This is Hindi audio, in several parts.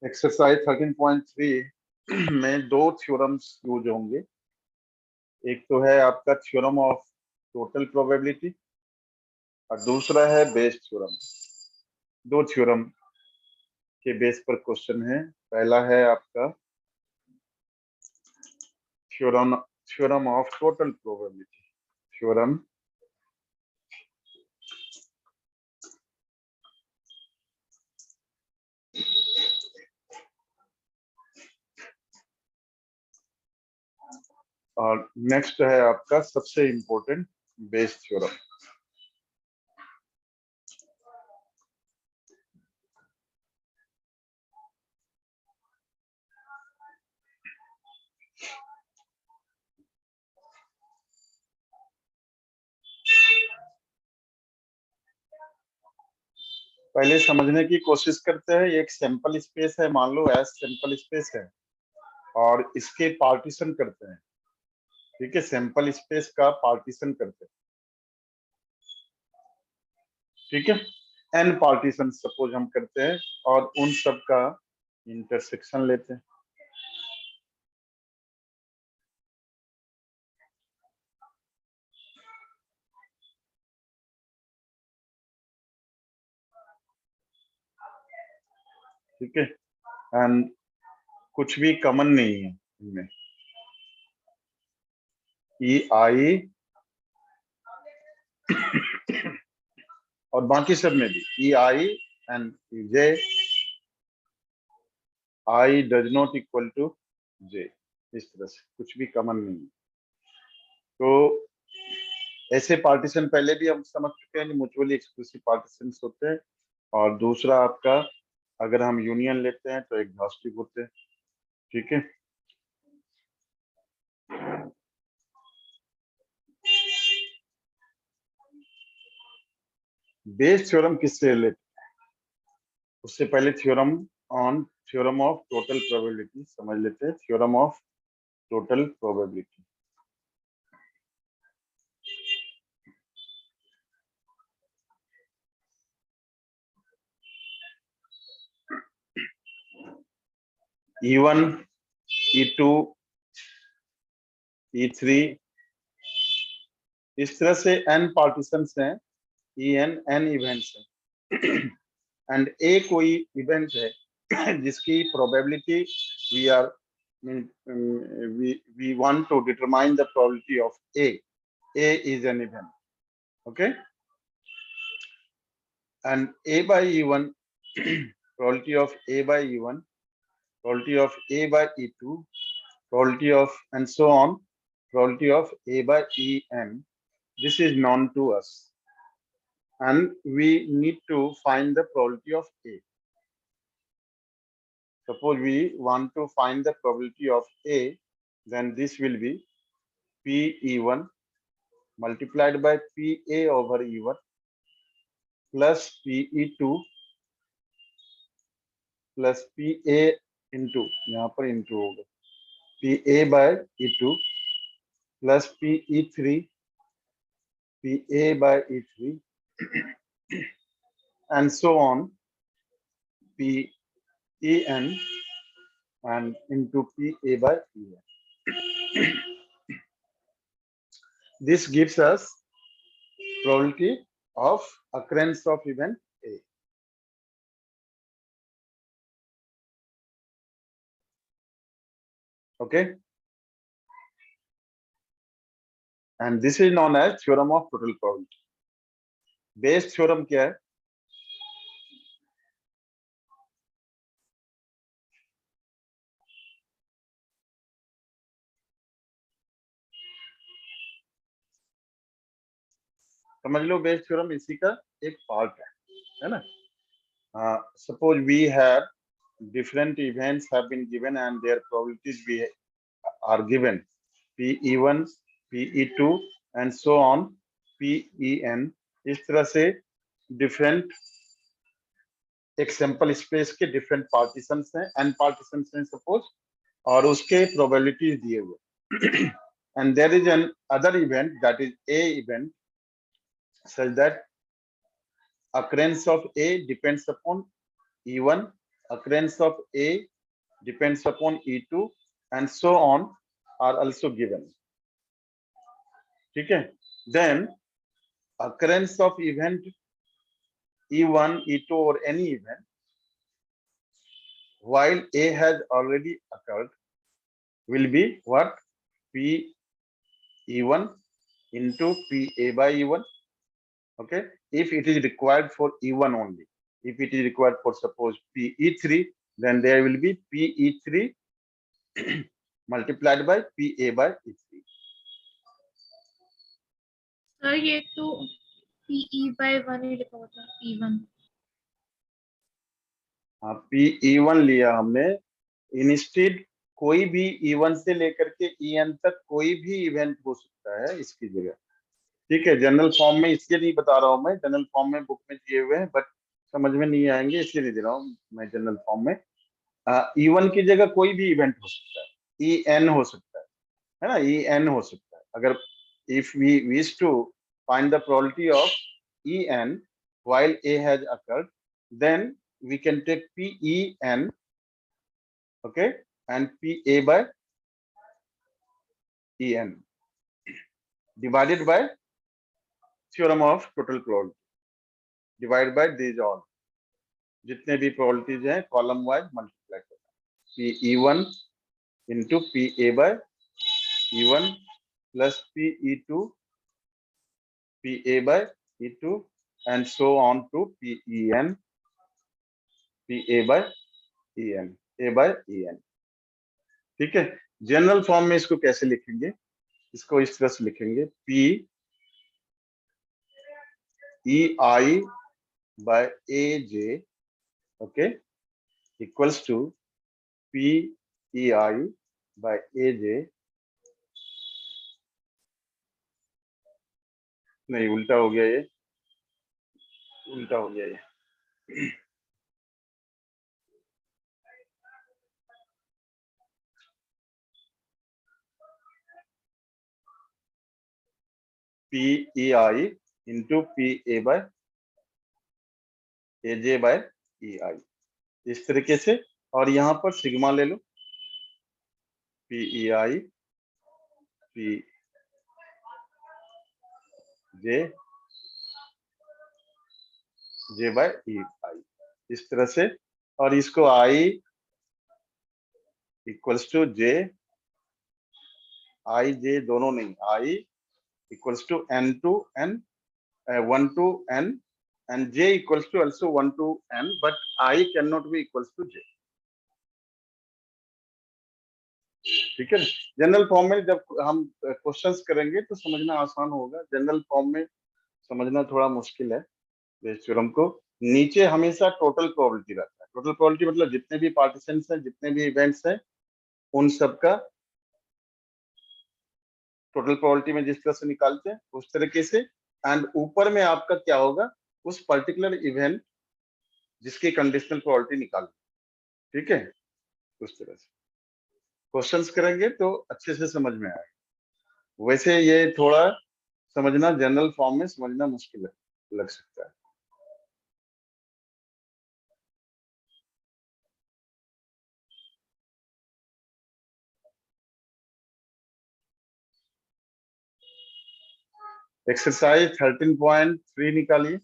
एक्सरसाइज 13.3 में दो थ्योरम्स यूज होंगे। एक तो है आपका थ्योरम ऑफ टोटल प्रोबेबिलिटी और दूसरा है बेस थ्योरम। दो थ्योरम के बेस पर क्वेश्चन है। पहला है आपका theorem theorem of total probability. Theorem और नेक्स्ट है आपका सबसे इंपॉर्टेंट बेस थ्योरम। पहले समझने की कोशिश करते हैं। एक सैंपल स्पेस है, मान लो एस सैंपल स्पेस है और इसके पार्टीशन करते हैं। ठीक है, सैंपल स्पेस का पार्टीशन करते हैं। ठीक है, एन पार्टीशन सपोज हम करते हैं और उन सब का इंटरसेक्शन लेते हैं। ठीक है, एंड कुछ भी कॉमन नहीं है इनमें। ई आई और बाकी सब में भी e i and j, i does not equal to j. इस तरह से कुछ भी कॉमन नहीं है। तो ऐसे पार्टीशन पहले भी हम समझ चुके हैं, म्यूचुअली एक्सक्लूसिव पार्टीशन होते हैं। और दूसरा आपका अगर हम यूनियन लेते हैं तो एग्जॉस्टिव होते हैं। ठीक है, बेस थ्योरम किससे रिलेटेड? उससे पहले थ्योरम ऑफ टोटल प्रोबेबिलिटी समझ लेते हैं। Theorem of total probability. E1, E2, E3, इस तरह से n पार्टीशंस हैं। n इवेंट्स हैं एंड ए कोई इवेंट है जिसकी probability we are we want to determine the probability of A is an event. Okay, and A by E1 probability of A by E1, probability of A by E2, probability of and so on, probability of A by En. This is known to us and we need to find the probability of A. Suppose we want to find the probability of A, then this will be PE1 multiplied by PA over E1 plus PE2 plus PA into, यहाँ पर into होगा, PA by E2 plus PE3 PA by E3 and so on, PEN and into PA by EN. This gives us probability of occurrence of event A. Okay, and this is known as theorem of total probability. Base theorem क्या है? समझ लो, बेस थ्योरम इसी का एक पार्ट है ना? Suppose we have different events have been given and their probabilities are given PE1, PE2 and so on PEN. इस तरह से डिफरेंट एक सैंपल स्पेस के डिफरेंट पार्टीशंस हैं, n पार्टीशंस हैं सपोज, और उसके प्रोबेबिलिटीज दिए हुए and there is an other event that is A event such that occurrence of A depends upon E1 occurrence of A depends upon E2 and so on are also given. ठीक है? Then occurrence of event E1, E2 or any event while A has already occurred will be what? P E1 into PA by E1. Okay, if it is required for E1 only. If it is required for suppose PE3, then there will be PE3 multiplied by PA by E3. Sir ये तो PE/1 ही लिखा होता है E1. हाँ, PE1 लिया हमने. इंस्टेड कोई भी E1 से लेकर के EN तक कोई भी इवेंट हो सकता है इसकी जगह. ठीक है, जनरल फॉर्म में इसलिए नहीं बता रहा हूं मैं. जनरल फॉर्म में बुक में दिए हुए हैं बट समझ में नहीं आएंगे इसलिए नहीं दे रहा हूँ मैं जनरल फॉर्म में. E1 की जगह कोई भी इवेंट हो सकता है. EN हो सकता है ना. EN हो सकता है. अगर if we wish to find the probability of EN while A has occurred, then we can take PEN, okay, and PA by EN divided by theorem of total probability, divided by these all. जितने भी प्रोबेबिलिटीज हैं कॉलम वाइज मल्टीप्लाई करना. PE1 into PA by E1 plus PE2 PA by E2 and so on to PEN PA by EN A by EN. ठीक है, जनरल फॉर्म में इसको कैसे लिखेंगे? इसको इस तरह से लिखेंगे P EI by AJ, okay, equals to PEI by AJ. नहीं, उल्टा हो गया ये. उल्टा हो गया ये. PEI into PA by AJ by EI इस तरीके से. और यहां पर सिग्मा ले लो. PEI PJ J by EI इस तरह से. और इसको I equals to J I J दोनों नहीं, I equals to N to N 1 to N and J equals to also 1 to N, but I cannot be equals to J. ठीक है. जनरल फॉर्म में जब हम क्वेश्चंस करेंगे तो समझना आसान होगा. जनरल फॉर्म में समझना थोड़ा मुश्किल है. बेस थ्योरम को नीचे हमेशा टोटल प्रोबेबिलिटी रहता है. टोटल प्रोबेबिलिटी मतलब जितने भी पार्टीशंस हैं, जितने भी इवेंट्स हैं, उन सब का टोटल प्रोबेबिलिटी में जिस तरह से निकालते हैं उस तरीके से. एंड ऊपर में आपका क्या होगा? उस पर्टिकुलर इवेंट जिसकी कंडीशनल प्रोबेबिलिटी निकाल. ठीक है, उस तरह से क्वेश्चंस करेंगे तो अच्छे से समझ में आएगा. वैसे ये थोड़ा समझना जनरल फॉर्म में समझना मुश्किल लग सकता है. एक्सरसाइज 13.3 निकालिए.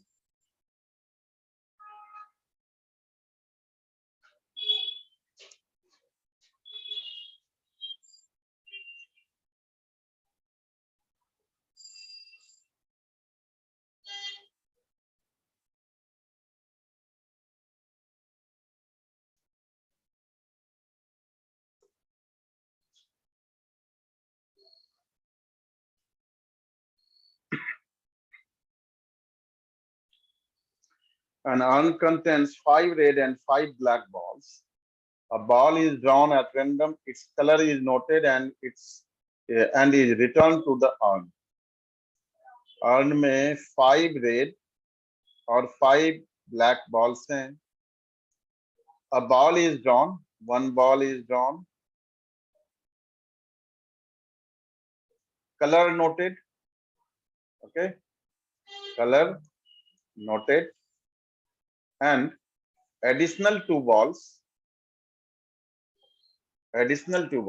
An urn contains 5 red and 5 black balls. A ball is drawn at random. Its color is noted and is returned to the urn. Earn में 5 रेड और 5 ब्लैक बॉल्स हैं. अ ball is drawn, 1 ball is drawn. Colour noted, okay, colour noted and additional two balls, additional two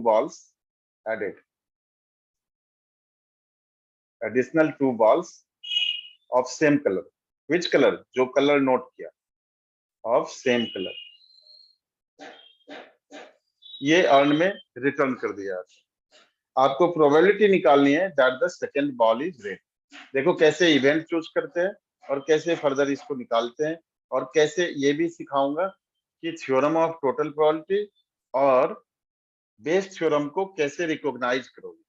balls added, additional two balls of same color. Which color? जो कलर नोट किया, of same color, ये अर्न में रिटर्न कर दिया। आपको प्रोबेबिलिटी निकालनी है that the second ball is red. देखो कैसे इवेंट चूज करते हैं और कैसे फर्दर इसको निकालते हैं, और कैसे ये भी सिखाऊंगा कि थ्योरम ऑफ टोटल प्रोबेबिलिटी और बेस थ्योरम को कैसे रिकॉग्नाइज करोगे,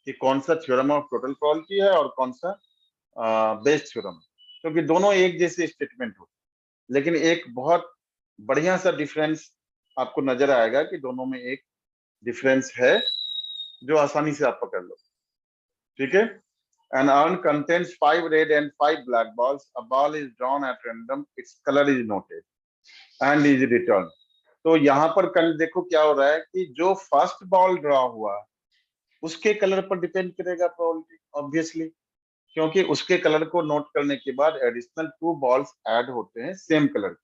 कि कौन सा थ्योरम ऑफ टोटल प्रोबेबिलिटी है और कौन सा बेस थ्योरम, क्योंकि दोनों एक जैसे स्टेटमेंट होते हैं, लेकिन एक बहुत बढ़िया सा डिफरेंस आपको नजर आएगा कि दोनों में एक डिफरेंस है जो आसानी से आप पकड़ लो। ठीक है। An urn contains 5 red and 5 black balls. A ball is drawn at random. Its color is noted and is returned. तो यहाँ पर देखो क्या हो रहा है कि जो फर्स्ट बॉल ड्रॉ हुआ उसके कलर पर डिपेंड करेगा प्रोबेबिलिटी, ऑब्वियसली, क्योंकि उसके कलर को नोट करने के बाद एडिशनल 2 बॉल्स ऐड होते हैं सेम कलर।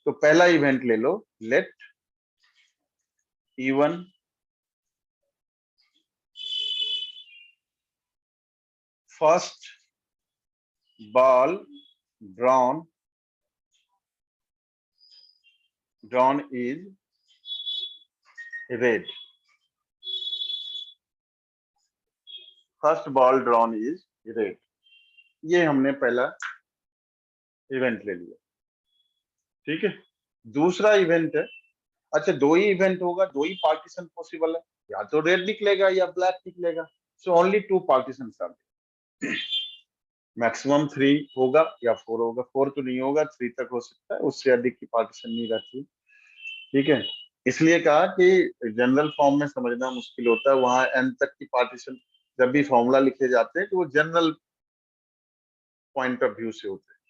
तो पहला इवेंट ले लो, let E1 first ball drawn is red. First ball drawn is red, ये हमने पहला इवेंट ले लिया। ठीक है। दूसरा इवेंट है, अच्छा दो ही इवेंट होगा, दो ही पार्टीशन पॉसिबल है, या तो रेड निकलेगा या ब्लैक निकलेगा। So only 2 partition are, maximum 3 होगा या 4 होगा। 4 तो नहीं होगा, 3 तक हो सकता है, उससे अधिक की पार्टीशन नहीं रहती। ठीक है। इसलिए कहा कि जनरल फॉर्म में समझना मुश्किल होता है, वहां एन तक की पार्टीशन जब भी फॉर्मूला लिखे जाते हैं तो वो जनरल पॉइंट ऑफ व्यू से होते हैं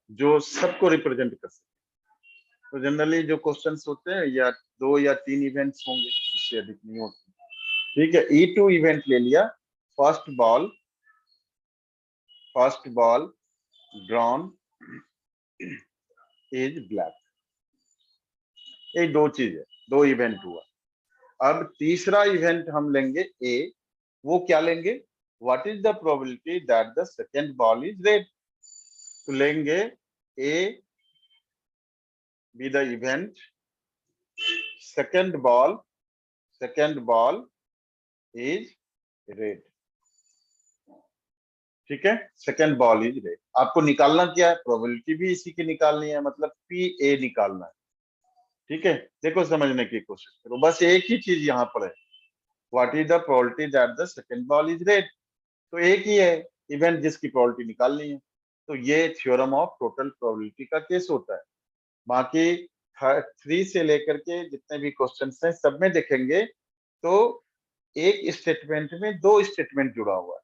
जो सबको रिप्रेजेंट कर सकते हैं। तो जनरली जो क्वेश्चंस होते हैं या 2 या 3 इवेंट्स होंगे, उससे अधिक नहीं होते। ठीक है। E2 इवेंट ले लिया, first ball drawn is black. ये दो चीज है, दो इवेंट हुआ। अब तीसरा इवेंट हम लेंगे ए, वो क्या लेंगे, what is the probability that the second ball is red. तो लेंगे A be the event, second ball is red. ठीक है, सेकंड बॉल इज रेड। आपको निकालना क्या है, प्रोबेबिलिटी भी इसी की निकालनी है, मतलब पी ए निकालना है। ठीक है। देखो समझने की कोशिश करो, बस एक ही चीज यहाँ पर है, what is the probability that the second ball is red. तो एक ही है इवेंट जिसकी प्रोबेबिलिटी निकालनी है। तो ये थ्योरम ऑफ टोटल प्रोबेबिलिटी का केस होता है। बाकी 3 से लेकर के जितने भी क्वेश्चन हैं सब में देखेंगे तो एक स्टेटमेंट में 2 स्टेटमेंट जुड़ा हुआ है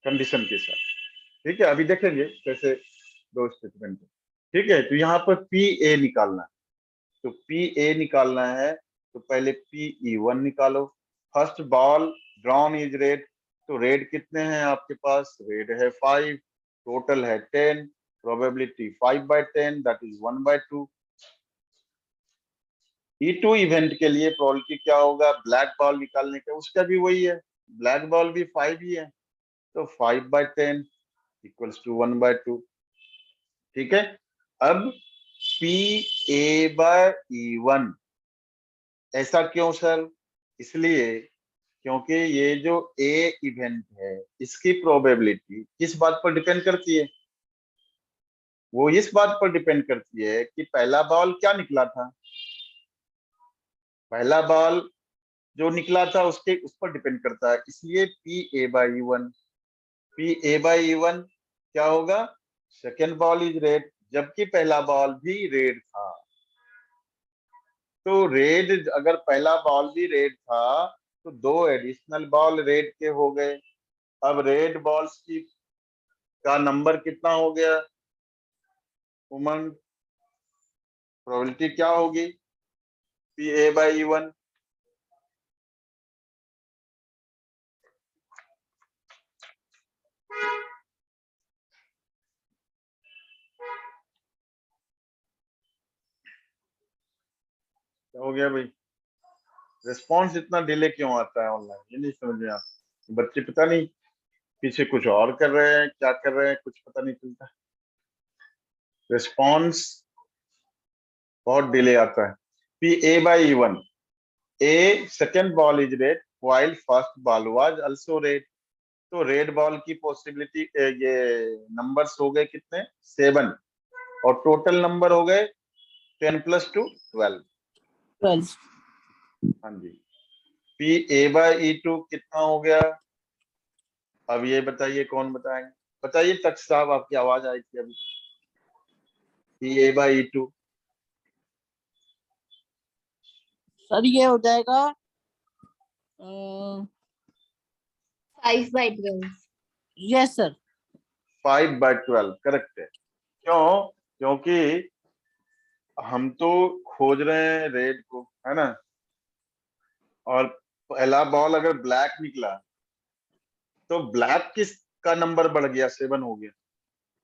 कंडीशन के साथ। ठीक है, अभी देखेंगे कैसे 2 स्टेटमेंट। ठीक है। तो यहाँ पर पी ए निकालना है, तो पी ए निकालना है तो पहले PE1 निकालो। First ball drawn is red, तो रेड कितने हैं आपके पास, रेड है 5, टोटल है 10, probability 5/10 that is 1/2। E2 event के लिए प्रोबेबिलिटी क्या होगा, ब्लैक बॉल निकालने का, उसका भी वही है, ब्लैक बॉल भी 5 ही है, तो 5/10 इक्वल्स टू 1/2। ठीक है। अब PA/E1, ऐसा क्यों सर, इसलिए क्योंकि ये जो ए इवेंट है इसकी प्रोबेबिलिटी किस बात पर डिपेंड करती है, वो इस बात पर डिपेंड करती है कि पहला बॉल क्या निकला था, पहला बॉल जो निकला था उसके उस पर डिपेंड करता है। इसलिए पी ए बाई वन क्या होगा, सेकेंड बॉल इज रेड, जबकि पहला बॉल भी रेड था। तो रेड, अगर पहला बॉल भी रेड था तो 2 एडिशनल बॉल रेड के हो गए। अब रेड बॉल्स की का नंबर कितना हो गया, उमंग, प्रोबेबिलिटी क्या होगी, PA/E1। हो गया भाई? रिस्पॉन्स इतना डिले क्यों आता है ऑनलाइन, ये नहीं समझ में आता। बच्चे पता नहीं पीछे कुछ और कर रहे हैं, क्या कर रहे हैं, कुछ पता नहीं चलता। रिस्पॉन्स बहुत डिले आता है। P A by even, A second ball is red while first ball was also red. तो रेड बॉल की पॉसिबिलिटी, ये नंबर्स हो गए कितने, 7, और टोटल नंबर हो गए 10 + 2 12। 12। हाँ जी। पी ए बाई E2 कितना हो गया? अब ये बताइए, कौन बताएंगे? बताइए तक साहब, आपकी आवाज आई थी अभी। P A by E2 sir ये हो जाएगा 5/12। Yes sir. 5/12 करेक्ट है। क्यों? क्योंकि हम तो खोज रहे हैं रेड को, है ना, और पहला बॉल अगर ब्लैक निकला तो ब्लैक किस का नंबर बढ़ गया, 7 हो गया,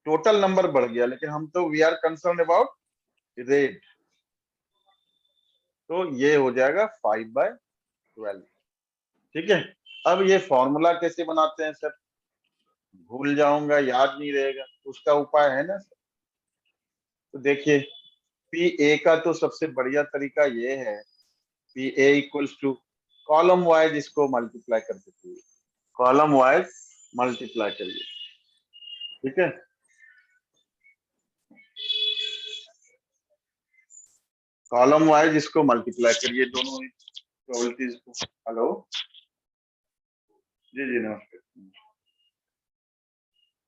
टोटल नंबर बढ़ गया, लेकिन हम तो we are concern about red. तो ये हो जाएगा 5/12। ठीक है। अब ये फॉर्मूला कैसे बनाते हैं सर? भूल जाऊंगा, याद नहीं रहेगा, उसका उपाय है ना सर। तो देखिए, पी ए का तो सबसे बढ़िया तरीका ये है, P A equals to column wise इसको मल्टीप्लाई कर देते हैं, कॉलम वाइज मल्टीप्लाई करिए। ठीक है। कॉलम वाइज इसको मल्टीप्लाई करिए, दोनों प्रोबेबिलिटीज को। हेलो, जी जी नमस्ते।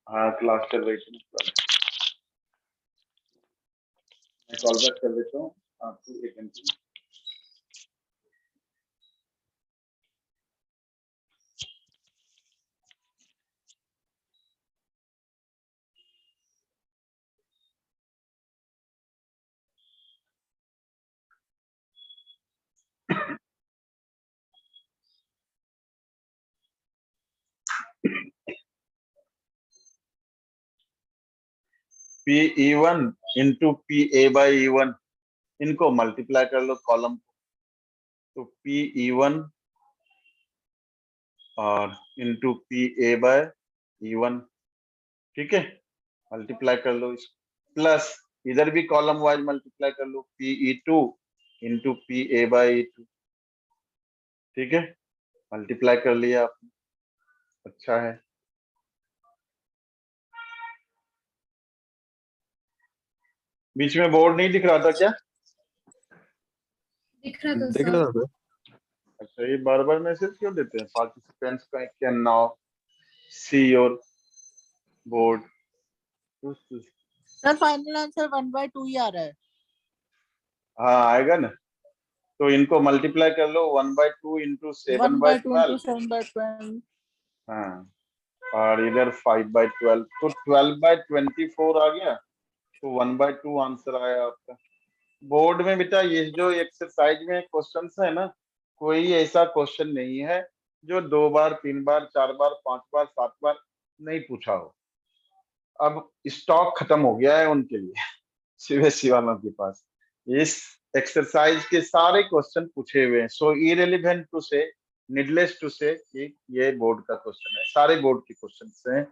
हाँ क्लास चल रही थी, मैं कॉल बैक कर देता हूँ आपको, एक घंटे। P E one into P A by E1, इनको मल्टीप्लाई कर लो कॉलम को, तो पी ई वन और into P A by E1। ठीक है, मल्टीप्लाई कर लो इसको, प्लस इधर भी कॉलम वाइज मल्टीप्लाई कर लो, P E two into P A by E2। ठीक है, मल्टीप्लाई कर लिया आपने, अच्छा है। बीच में बोर्ड नहीं दिख रहा था क्या? दिख रहा था देख सर। रहा था। अच्छा, ये बार बार मैसेज क्यों देते हैं? Participants can now see your board. Sir final answer 1/2 ही आ रहा है। हाँ आएगा ना, तो इनको मल्टीप्लाई कर लो, 1/2 इंटू 1/2 7/12। into 7/12। हाँ, और इधर 5/12, तो 12/24 आ गया, तो 1/2 आंसर आया आपका। बोर्ड में बेटा ये जो एक्सरसाइज में क्वेश्चंस है ना, कोई ऐसा क्वेश्चन नहीं है जो 2 बार 3 बार 4 बार 5 बार 7 बार नहीं पूछा हो। अब स्टॉक खत्म हो गया है उनके लिए, सीबीएसई वालों के पास इस एक्सरसाइज के सारे क्वेश्चन पूछे हुए हैं। सो इरेलीवेंट टू से, नीडलेस टू से कि ये बोर्ड का क्वेश्चन है, सारे बोर्ड के क्वेश्चन हैं।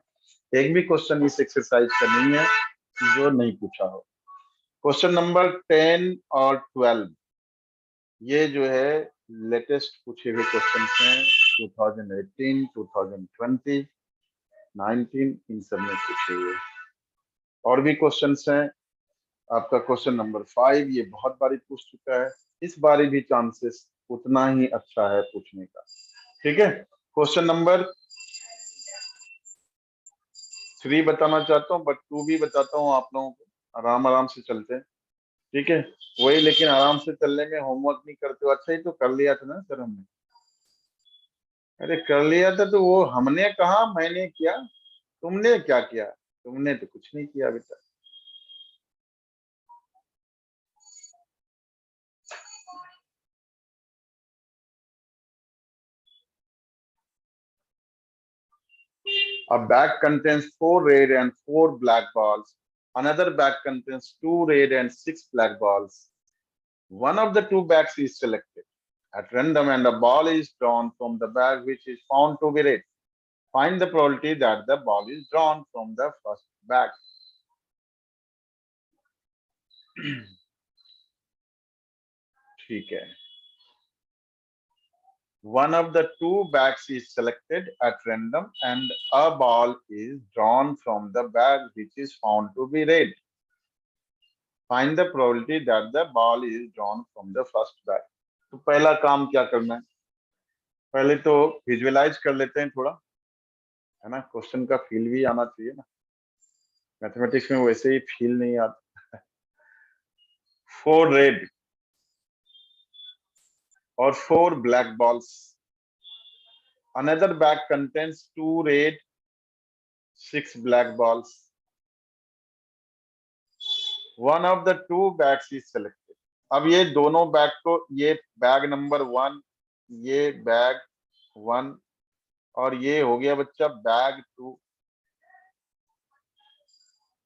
एक भी क्वेश्चन इस एक्सरसाइज का नहीं है जो नहीं पूछा हो। क्वेश्चन नंबर 10 और 12 ये जो है लेटेस्ट पूछे हुए क्वेश्चन हैं, 2018, 2020, 19, इन सब में पूछे हुए। और भी क्वेश्चंस हैं। आपका क्वेश्चन नंबर 5 ये बहुत बारी पूछ चुका है, इस बारी भी चांसेस उतना ही अच्छा है पूछने का। ठीक है, क्वेश्चन नंबर 3 बताना चाहता हूँ, बट 2 भी बताता हूँ आप लोगों को, आराम आराम से चलते हैं। ठीक है, वही, लेकिन आराम से चलने में होमवर्क नहीं करते हो। अच्छा ही तो कर लिया था ना सर हमने, अरे कर लिया था, तो वो हमने कहा मैंने किया, तुमने क्या किया? तुमने तो कुछ नहीं किया बेटा। A bag contains 4 red and 4 black balls. Another bag contains 2 red and 6 black balls. One of the two bags is selected at random and a ball is drawn from the bag which is found to be red. Find the probability that the ball is drawn from the first bag. ठीक है. One of the two bags is selected at random and a ball is drawn from the bag which is found to be red. Find the probability that the ball is drawn from the first bag. तो पहला काम क्या करना है? पहले तो विजुअलाइज कर लेते हैं थोड़ा, है ना. क्वेश्चन का फील भी आना चाहिए ना. मैथमेटिक्स में वैसे ही फील नहीं आता. 4 red or 4 black balls. Another bag contains 2 red, 6 black balls. One of the two bags is selected. अब ये दोनों बैग को, ये बैग नंबर 1, ये बैग 1 और ये हो गया बच्चा बैग 2.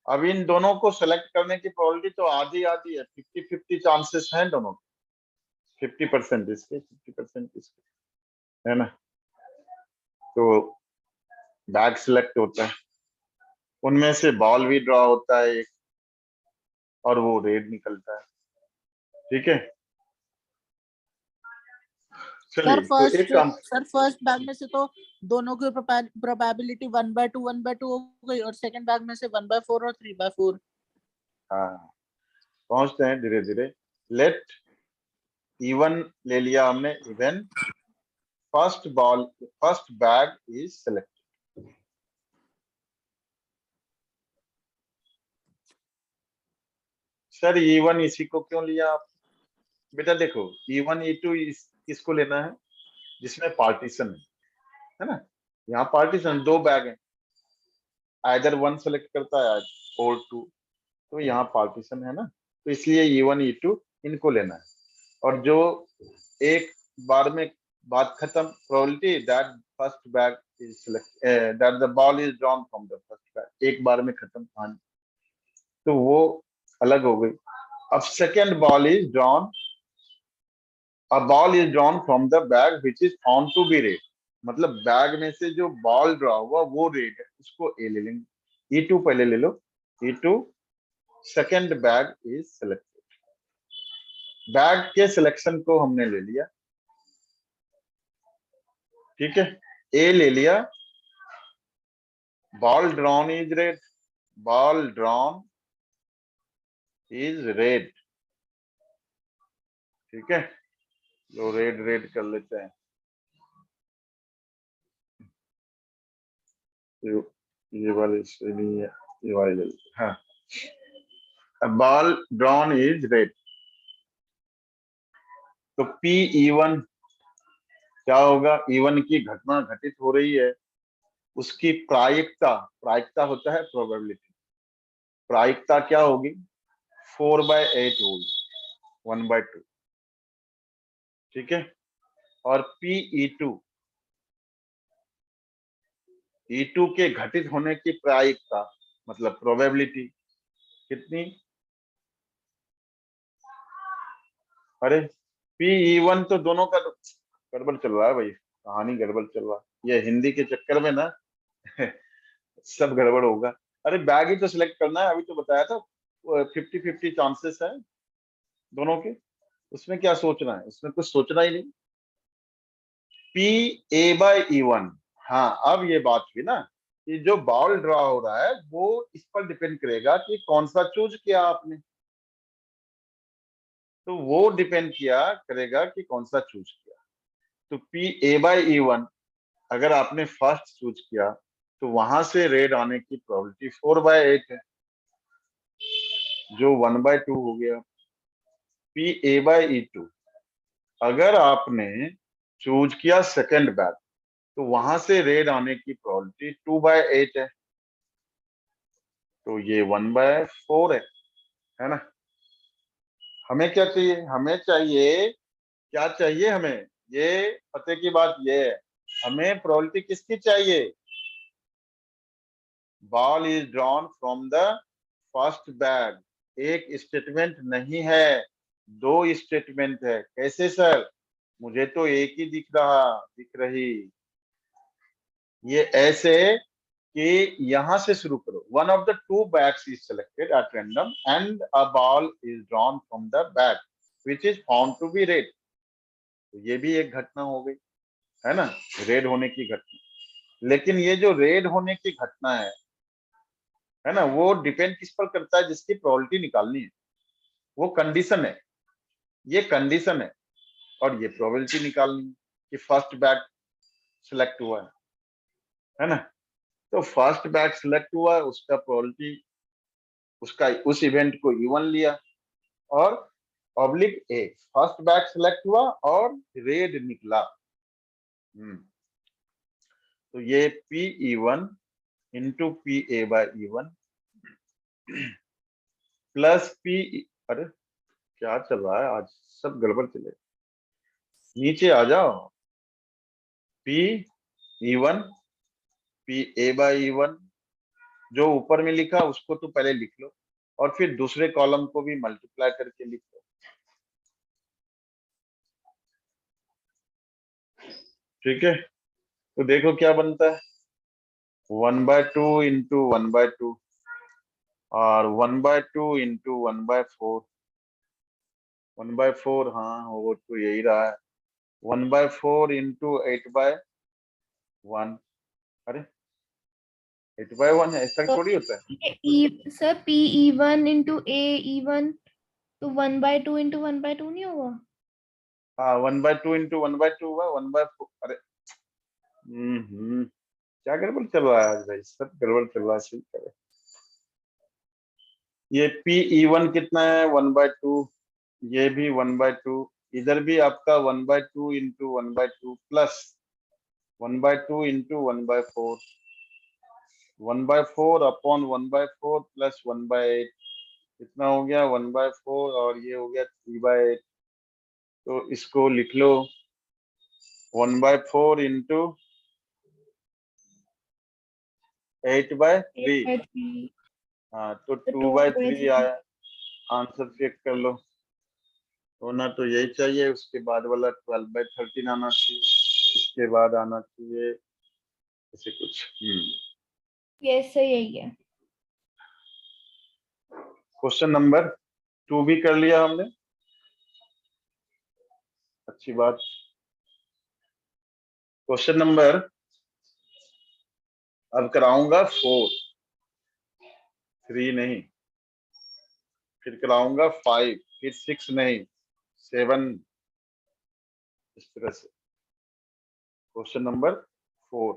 अब इन दोनों को सेलेक्ट करने की प्रोबेबिलिटी तो आधी आधी है. 50-50 चांसेस हैं दोनों. 50% इसके, 50% इसके, है ना. तो बैग सिलेक्ट होता है, उनमें से बॉल भी ड्रॉ होता है एक और वो रेड निकलता है. ठीक है. चलिए तो एक काम. सर फर्स्ट बैग में से तो दोनों की प्रोबेबिलिटी 1/2 हो गई और सेकंड बैग में से 1/4 और 3/4. हाँ, पहुंचते हैं धीरे धीरे. लेट इवन ले लिया हमने. Even first bag is selected. Sir E1 इसी को क्यों लिया आप? बेटा देखो, E1 E2 इसको लेना है जिसमें पार्टीशन है ना. यहाँ पार्टीशन 2 बैग है, आइदर 1 सेलेक्ट करता है और 2, तो यहाँ पार्टीशन है ना. तो इसलिए E1 E2 इनको लेना है. और जो एक बार में बात खत्म, probability that first bag is select that the ball is drawn from the first bag, एक बार में खत्म कहानी. तो वो अलग हो गई. अब second ball is drawn, a ball is drawn from the bag which is found to be red. मतलब बैग में से जो बॉल ड्रॉ हुआ वो रेड है, उसको ए ले लेंगे. E2 पहले ले लो. E2 second bag is selected. Bag के सिलेक्शन को हमने ले लिया. ठीक है, ए ले लिया. Ball drawn is red, ball drawn is red. ठीक है, लो रेड रेड कर लेते हैं. ये वाले से नहीं है, ये वाले ले लेते हैं. हाँ, बॉल ड्रॉन इज रेड. तो P-E1 क्या होगा? E1 की घटना घटित हो रही है, उसकी प्रायिकता होता है प्रोबेबिलिटी. प्रायिकता क्या होगी? 4/8 होगी, 1/2. ठीक है. और P-E2 E2 के घटित होने की प्रायिकता मतलब प्रोबेबिलिटी कितनी? अरे P-E1 तो दोनों का गड़बड़ चल रहा है भाई, कहानी गड़बड़ चल रहा है. ये हिंदी के चक्कर में ना सब गड़बड़ होगा. अरे बैग ही तो सिलेक्ट करना है, अभी तो बताया था 50-50 चांसेस है दोनों के. उसमें क्या सोचना है? उसमें कुछ सोचना ही नहीं. P-A/E1. हाँ, अब ये बात हुई ना कि जो बॉल ड्रॉ हो रहा है वो इस पर डिपेंड करेगा कि कौन सा चूज किया आपने. तो वो डिपेंड करेगा कि कौन सा चूज किया. तो P-A/E1 अगर आपने फर्स्ट चूज किया तो वहां से रेड आने की प्रोबेबिलिटी 4/8 है, जो 1/2 हो गया. P-A/E2 अगर आपने चूज किया सेकेंड बैग तो वहां से रेड आने की प्रोबेबिलिटी 2/8 है, तो ये 1/4 है ना. हमें क्या चाहिए? क्या चाहिए हमें? ये पते की बात ये है, हमें प्रोबेबिलिटी किसकी चाहिए? Ball is drawn from the first bag. एक स्टेटमेंट नहीं है, दो स्टेटमेंट है। कैसे सर? मुझे तो एक ही दिख रही। ये ऐसे कि यहां से शुरू करो। One of the two bags is selected at random and a ball is drawn from the bag which is found to be red. तो ये भी एक घटना हो गई, है ना, रेड होने की घटना। लेकिन ये जो रेड होने की घटना है ना, वो डिपेंड किस पर करता है? जिसकी प्रोबेबिलिटी निकालनी है, वो कंडीशन है, ये कंडीशन है, और ये प्रोबेबिलिटी निकालनी है कि फर्स्ट बैग सिलेक्ट हुआ है ना। तो फर्स्ट बैग सिलेक्ट हुआ, उसका प्रोबेबिलिटी, उसका उस इवेंट को इवन लिया, और oblique A first bag select हुआ और रेड निकला। तो ये P E one into P A by E one plus P, अरे क्या चल रहा है आज? सब गड़बड़ चले, नीचे आ जाओ। P E one P A by E one, जो ऊपर में लिखा उसको तो पहले लिख लो, और फिर दूसरे कॉलम को भी मल्टीप्लाई करके लिख लो। ठीक है, तो देखो क्या बनता है। 1/2 इंटू 1/2 और 1/2 इंटू 1/4। 1/4, हाँ वो तो यही रहा है। 1/4 इंटू 8/1। अरे 8/1 ऐसा तो थोड़ी होता है। ये E sir P E one into A E one, तो 1/2 इंटू 1/2 नहीं होगा? हाँ 1/2 इंटू 1/2 हुआ 1/4। अरे क्या गड़बड़ चल रहा है आज भाई? सब गड़बड़ चल रहा है, सही करे। ये पी ई वन कितना है? 1/2। ये भी 1/2। इधर भी आपका 1/2 into 1/2 plus 1/2 into 1/4। 1/4 upon 1/4 plus 1/8 कितना हो गया? 1/4, और ये हो गया 3/8। तो इसको लिख लो 1/4 इंटू 8/3। 8/3, हाँ तो तो 2/3 2/3। आया। आंसर चेक कर लो। होना तो यही चाहिए, उसके बाद वाला 12/13 आना चाहिए, इसके बाद आना चाहिए ऐसे कुछ। ये सही है ये। क्वेश्चन नंबर 2 भी कर लिया हमने, अच्छी बात। क्वेश्चन नंबर अब कराऊंगा 4, 3 नहीं, फिर कराऊंगा 5, फिर 6 नहीं, 7, इस तरह से। Question number 4।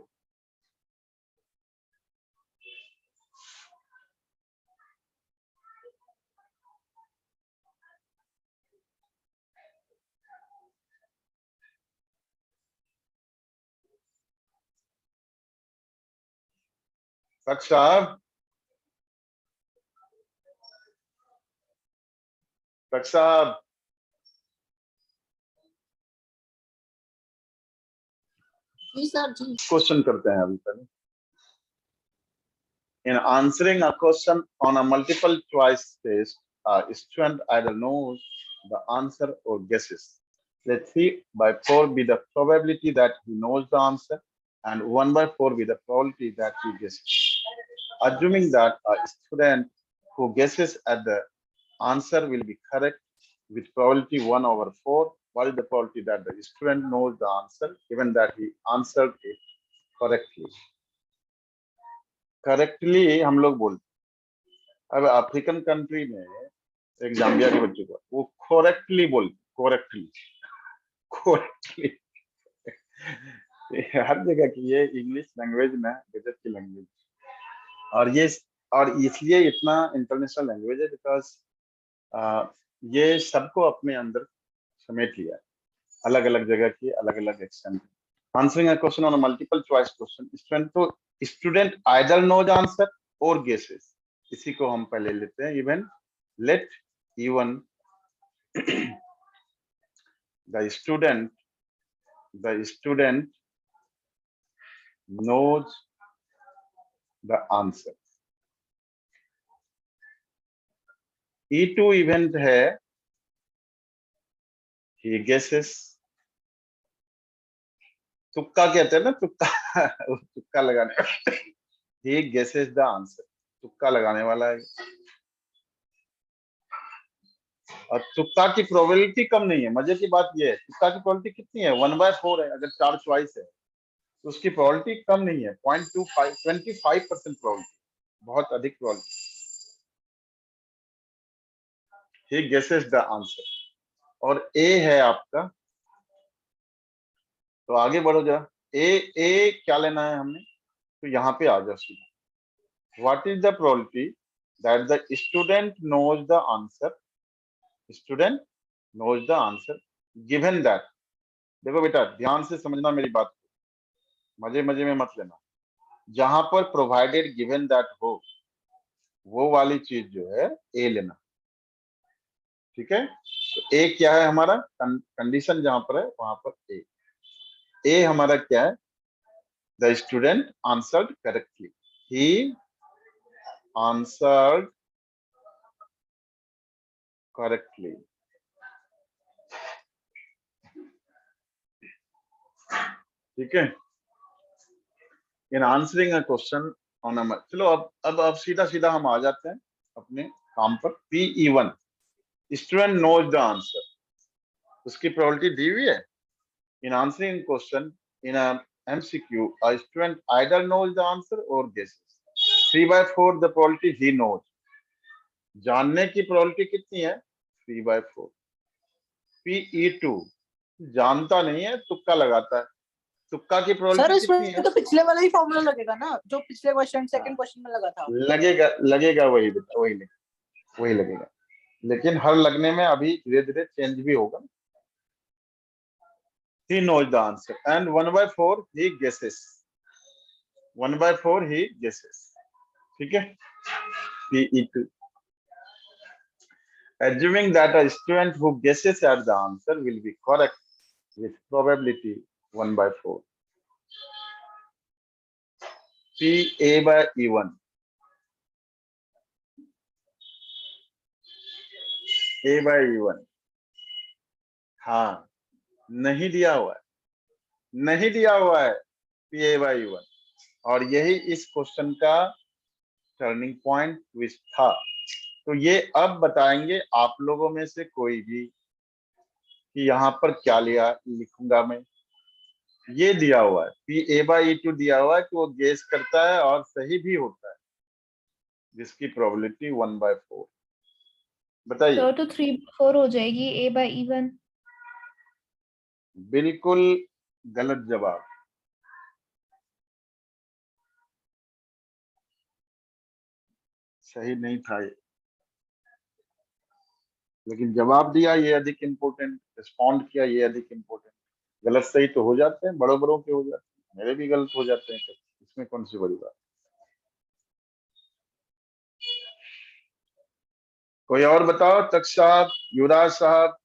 डॉक्टर साहब, डॉक्टर साहब, जी सर जी। क्वेश्चन करते हैं अभी पहले। In answering a question on a multiple choice test, a student either knows the answer or guesses. Let 3/4 be the probability that he knows the answer, and 1/4 be the probability that he guesses. Assuming that a student who guesses at the answer will be correct with probability 1/4, while the probability that the student knows the answer, given that he answered it correctly. Correctly हम लोग बोलते हैं। अब अफ्रीकन कंट्री में एक जाम्बिया के बच्चे को वो करेक्टली बोलते, करेक्टली, करेक्टली। हर जगह की ये इंग्लिश लैंग्वेज ना गजब की लैंग्वेज, और इसलिए इतना इंटरनेशनल लैंग्वेज है बिकॉज ये सबको अपने अंदर समेट लिया है, अलग अलग जगह की अलग अलग accent. Answering a question on a multiple choice question, student either know the answer or guesses. इसी को हम पहले लेते हैं E one. Let E one the student knows the answer। E2 event है he guesses, तुक्का कहते हैं ना, तुक्का वो तुक्का लगाने, he guesses the answer, तुक्का लगाने वाला है। और तुक्का की प्रोबेबिलिटी कम नहीं है। मजे की बात यह है, तुक्का की प्रोबेबिलिटी कितनी है, 1/4 है। अगर 4 चॉइस है तो उसकी प्रोबेबिलिटी कम नहीं है, 25% प्रोबेबिलिटी, बहुत अधिक probability. he guesses the answer। और ए है आपका, तो आगे बढ़ो जरा। ए क्या लेना है हमने, तो यहाँ पे आ जाओ सीधा। What is the probability that the student knows the answer, student knows the answer given that. देखो बेटा ध्यान से समझना मेरी बात को, मजे मजे में मत लेना। जहां पर प्रोवाइडेड गिवन दैट हो, वो वाली चीज जो है ए लेना, ठीक है। तो ए क्या है हमारा, कंडीशन जहां पर है वहां पर ए हमारा क्या है, the student answered correctly, he answered correctly, ठीक है। In answering a question on अ, चलो अब सीधा सीधा हम आ जाते हैं अपने काम पर। PE1 student knows the answer, उसकी प्रोबेबिलिटी दी हुई है। In answering question in a MCQ a student either knows the answer or guesses, 3/4 the probability he knows, जानने की प्रोबेबिलिटी कितनी है, 3/4। PE2 जानता नहीं है, तुक्का लगाता है, तुक्का की सर प्रोबेबिलिटी कितनी इसमें है, तो पिछले वाला ही फॉर्मूला लगेगा ना, जो पिछले क्वेश्चन सेकंड क्वेश्चन में लगा था। लगेगा वही बेटा, वही लगेगा, लेकिन हर लगने में अभी धीरे धीरे चेंज भी होगा। He knows the answer and 1/4 he guesses, 1/4 he guesses, ठीक है। PE2 assuming that a student who guesses at the answer will be correct with probability 1/4। PA/E1, A/E1 हाँ नहीं दिया हुआ है, नहीं दिया हुआ है PA/E1, और यही इस क्वेश्चन का टर्निंग पॉइंट ट्विस्ट था। तो ये अब बताएंगे आप लोगों में से कोई भी कि यहाँ पर क्या लिया लिखूंगा मैं। ये दिया हुआ है PA/E2 दिया हुआ है कि वो गेस करता है और सही भी होता है, जिसकी प्रोबेबिलिटी 1/4। बताइए। तो 3/4 हो जाएगी A/E1। बिल्कुल गलत जवाब, सही नहीं था ये, लेकिन जवाब दिया ये अधिक इम्पोर्टेंट, रिस्पॉन्ड किया ये अधिक इम्पोर्टेंट। गलत सही तो हो जाते हैं, बड़ों बड़ों के हो जाते हैं, मेरे भी गलत हो जाते हैं, इसमें कौन सी बड़ी बात। कोई और बताओ, तक्ष साहब, युवराज साहब,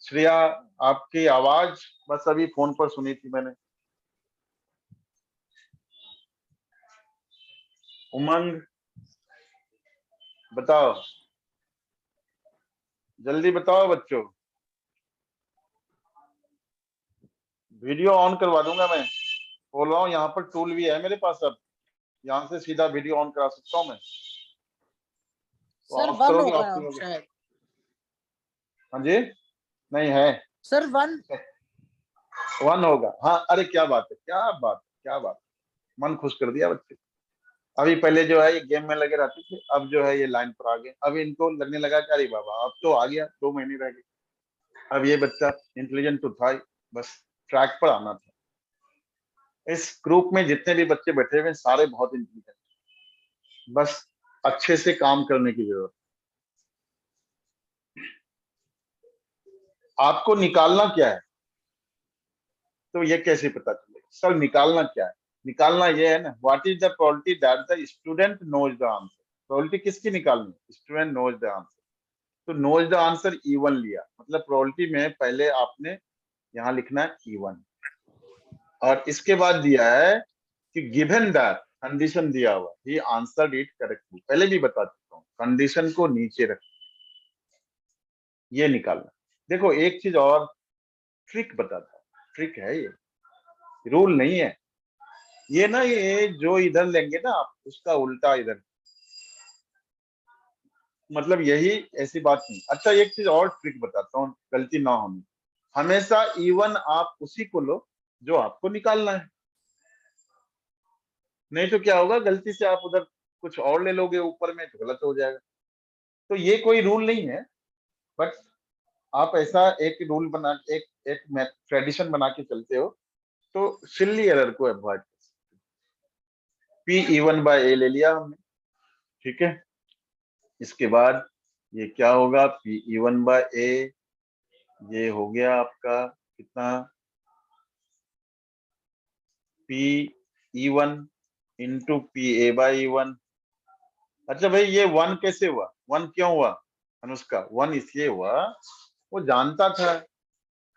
श्रेया, आपकी आवाज बस अभी फोन पर सुनी थी मैंने। उमंग बताओ, जल्दी बताओ बच्चों, वीडियो ऑन करवा दूंगा मैं, बोल रहा हूँ यहाँ पर टूल भी है मेरे पास, अब यहाँ से सीधा वीडियो ऑन करा सकता हूँ मैं। तो सर ऑफ 1 करोगे होगा आपकी होगी। शायद। हाँ जी, नहीं है सर 1 1 होगा, हाँ। अरे क्या बात है, क्या बात है, क्या बात है, मन खुश कर दिया बच्चे। अभी पहले जो है ये गेम में लगे रहते थे, अब जो है ये लाइन पर आ गए, अब इनको लगने लगा कि अरे बाबा अब तो आ गया, 2 महीने रह गए। अब ये बच्चा इंटेलिजेंट तो था ही, बस ट्रैक पर आना था। इस ग्रुप में जितने भी बच्चे बैठे हुए हैं सारे बहुत इंटेलिजेंट, बस अच्छे से काम करने की जरूरत। आपको निकालना क्या है, तो ये कैसे पता चलेगा सर, निकालना क्या है, निकालना ये है ना, what is the probability that the student knows the answer. Probability किसकी निकालनी, स्टूडेंट नोज द आंसर। तो नोज द आंसर E1 लिया, मतलब प्रोबेबिलिटी में पहले आपने यहाँ लिखना है E1, और इसके बाद दिया है कि गिवन दैट, कंडीशन दिया हुआ, ही आंसर्ड इट करेक्टली। पहले भी बता चुका हूँ, कंडीशन को नीचे रख, ये निकालना। देखो एक चीज और ट्रिक बताता हूँ, ट्रिक है ये, रूल नहीं है ये ना। ये जो इधर लेंगे ना आप, उसका उल्टा इधर, मतलब यही, ऐसी बात नहीं। अच्छा एक चीज और ट्रिक बताता हूँ, गलती ना होनी, हमेशा इवन आप उसी को लो जो आपको निकालना है, नहीं तो क्या होगा, गलती से आप उधर कुछ और ले लोगे ऊपर में तो गलत हो जाएगा। तो ये कोई रूल नहीं है, बट आप ऐसा एक रूल बना, एक एक ट्रेडिशन बना के चलते हो तो सिल्ली एरर को अवॉइड कर सकते हो। पी इवन बाय ए ले लिया हमने, ठीक है। इसके बाद ये क्या होगा, पी इवन बाय ए, ये हो गया आपका कितना, P E one into P A by E one. अच्छा भाई ये वन कैसे हुआ, वन क्यों हुआ अनुष्का, वन इसलिए हुआ, वो जानता था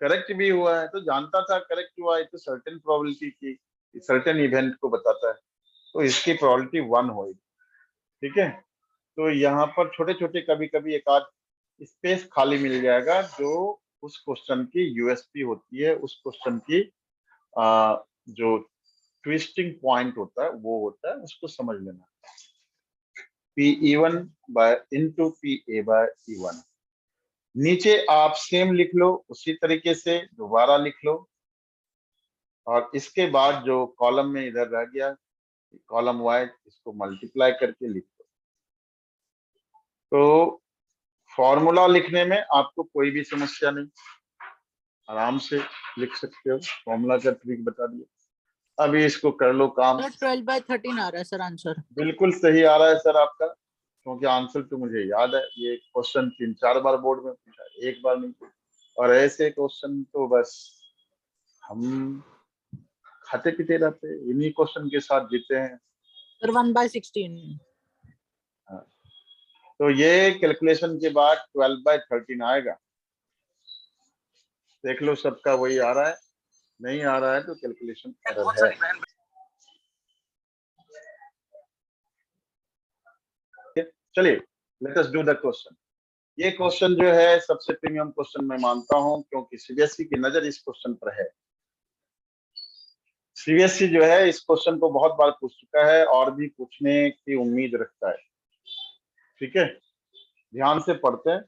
करेक्ट भी हुआ है, तो जानता था करेक्ट हुआ है, तो सर्टेन प्रोबेबिलिटी की, सर्टेन इवेंट को बताता है, तो इसकी प्रोबेबिलिटी वन होगी, ठीक है। तो यहाँ पर छोटे छोटे कभी कभी एक आध स्पेस खाली मिल जाएगा, जो उस क्वेश्चन की यूएसपी होती है, उस क्वेश्चन की जो ट्विस्टिंग पॉइंट होता है वो होता है, उसको समझ लेना। P E one by into P A by E one, नीचे आप सेम लिख लो, उसी तरीके से दोबारा लिख लो, और इसके बाद जो कॉलम में इधर रह गया कॉलम वाइज, इसको मल्टीप्लाई करके लिख दो। तो फॉर्मूला लिखने में आपको कोई भी समस्या नहीं, आराम से लिख सकते हो, फॉर्मूला का ट्रिक बता दिया। अभी इसको कर लो काम। सर 12/13 आ रहा है सर आंसर। बिल्कुल सही आ रहा है सर आपका, क्योंकि आंसर तो मुझे याद है, ये क्वेश्चन 3-4 बार बोर्ड में पूछा है, एक बार नहीं। और ऐसे क्वेश्चन तो बस हम खाते पीते रहते हैं, इन्हीं क्वेश्चन के साथ जीते हैं। सर 1/16। हाँ। तो ये कैलकुलेशन के बाद 12/13 आएगा, देख लो सबका वही आ रहा है, नहीं आ रहा है तो कैलकुलेशन एरर है। चलिए let us do the question. ये क्वेश्चन जो है सबसे प्रीमियम क्वेश्चन मैं मानता हूं, क्योंकि सीबीएसई की नजर इस क्वेश्चन पर है। सीबीएसई जो है इस क्वेश्चन को बहुत बार पूछ चुका है और भी पूछने की उम्मीद रखता है, ठीक है। ध्यान से पढ़ते हैं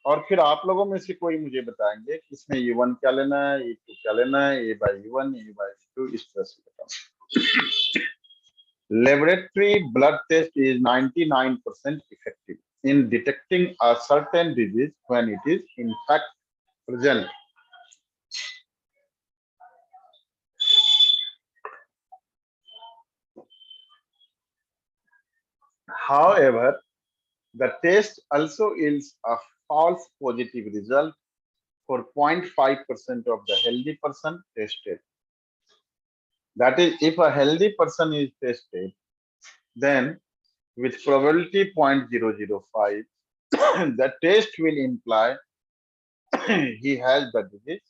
और फिर आप लोगों में से कोई मुझे बताएंगे कि इसमें E1 क्या लेना है, E2 क्या लेना है, A by E1, A by E2, इस तरह से बताओ। Laboratory blood test is 99% effective in detecting a certain disease when it is in fact present. However, the test also yields a false positive result for 0.5% of the healthy person tested. That is, if a healthy person is tested, then with probability 0.005, the test will imply he has the disease.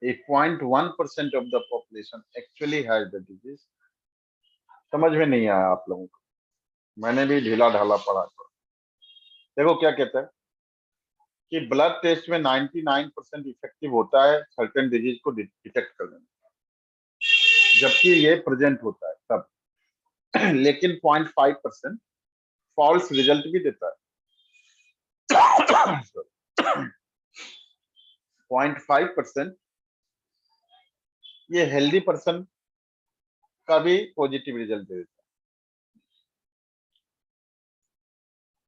If 0.1% of the population actually has the disease. समझ में नहीं आया आप लोगों को, मैंने भी ढीला ढाला पढ़ा था। देखो क्या कहता है कि ब्लड टेस्ट में 99% इफेक्टिव होता है सर्टेन डिजीज को डिटेक्ट करने में, जबकि ये प्रेजेंट होता है तब। लेकिन 0.5% फॉल्स रिजल्ट भी देता है। 0.5% ये हेल्दी पर्सन का भी पॉजिटिव रिजल्ट दे देता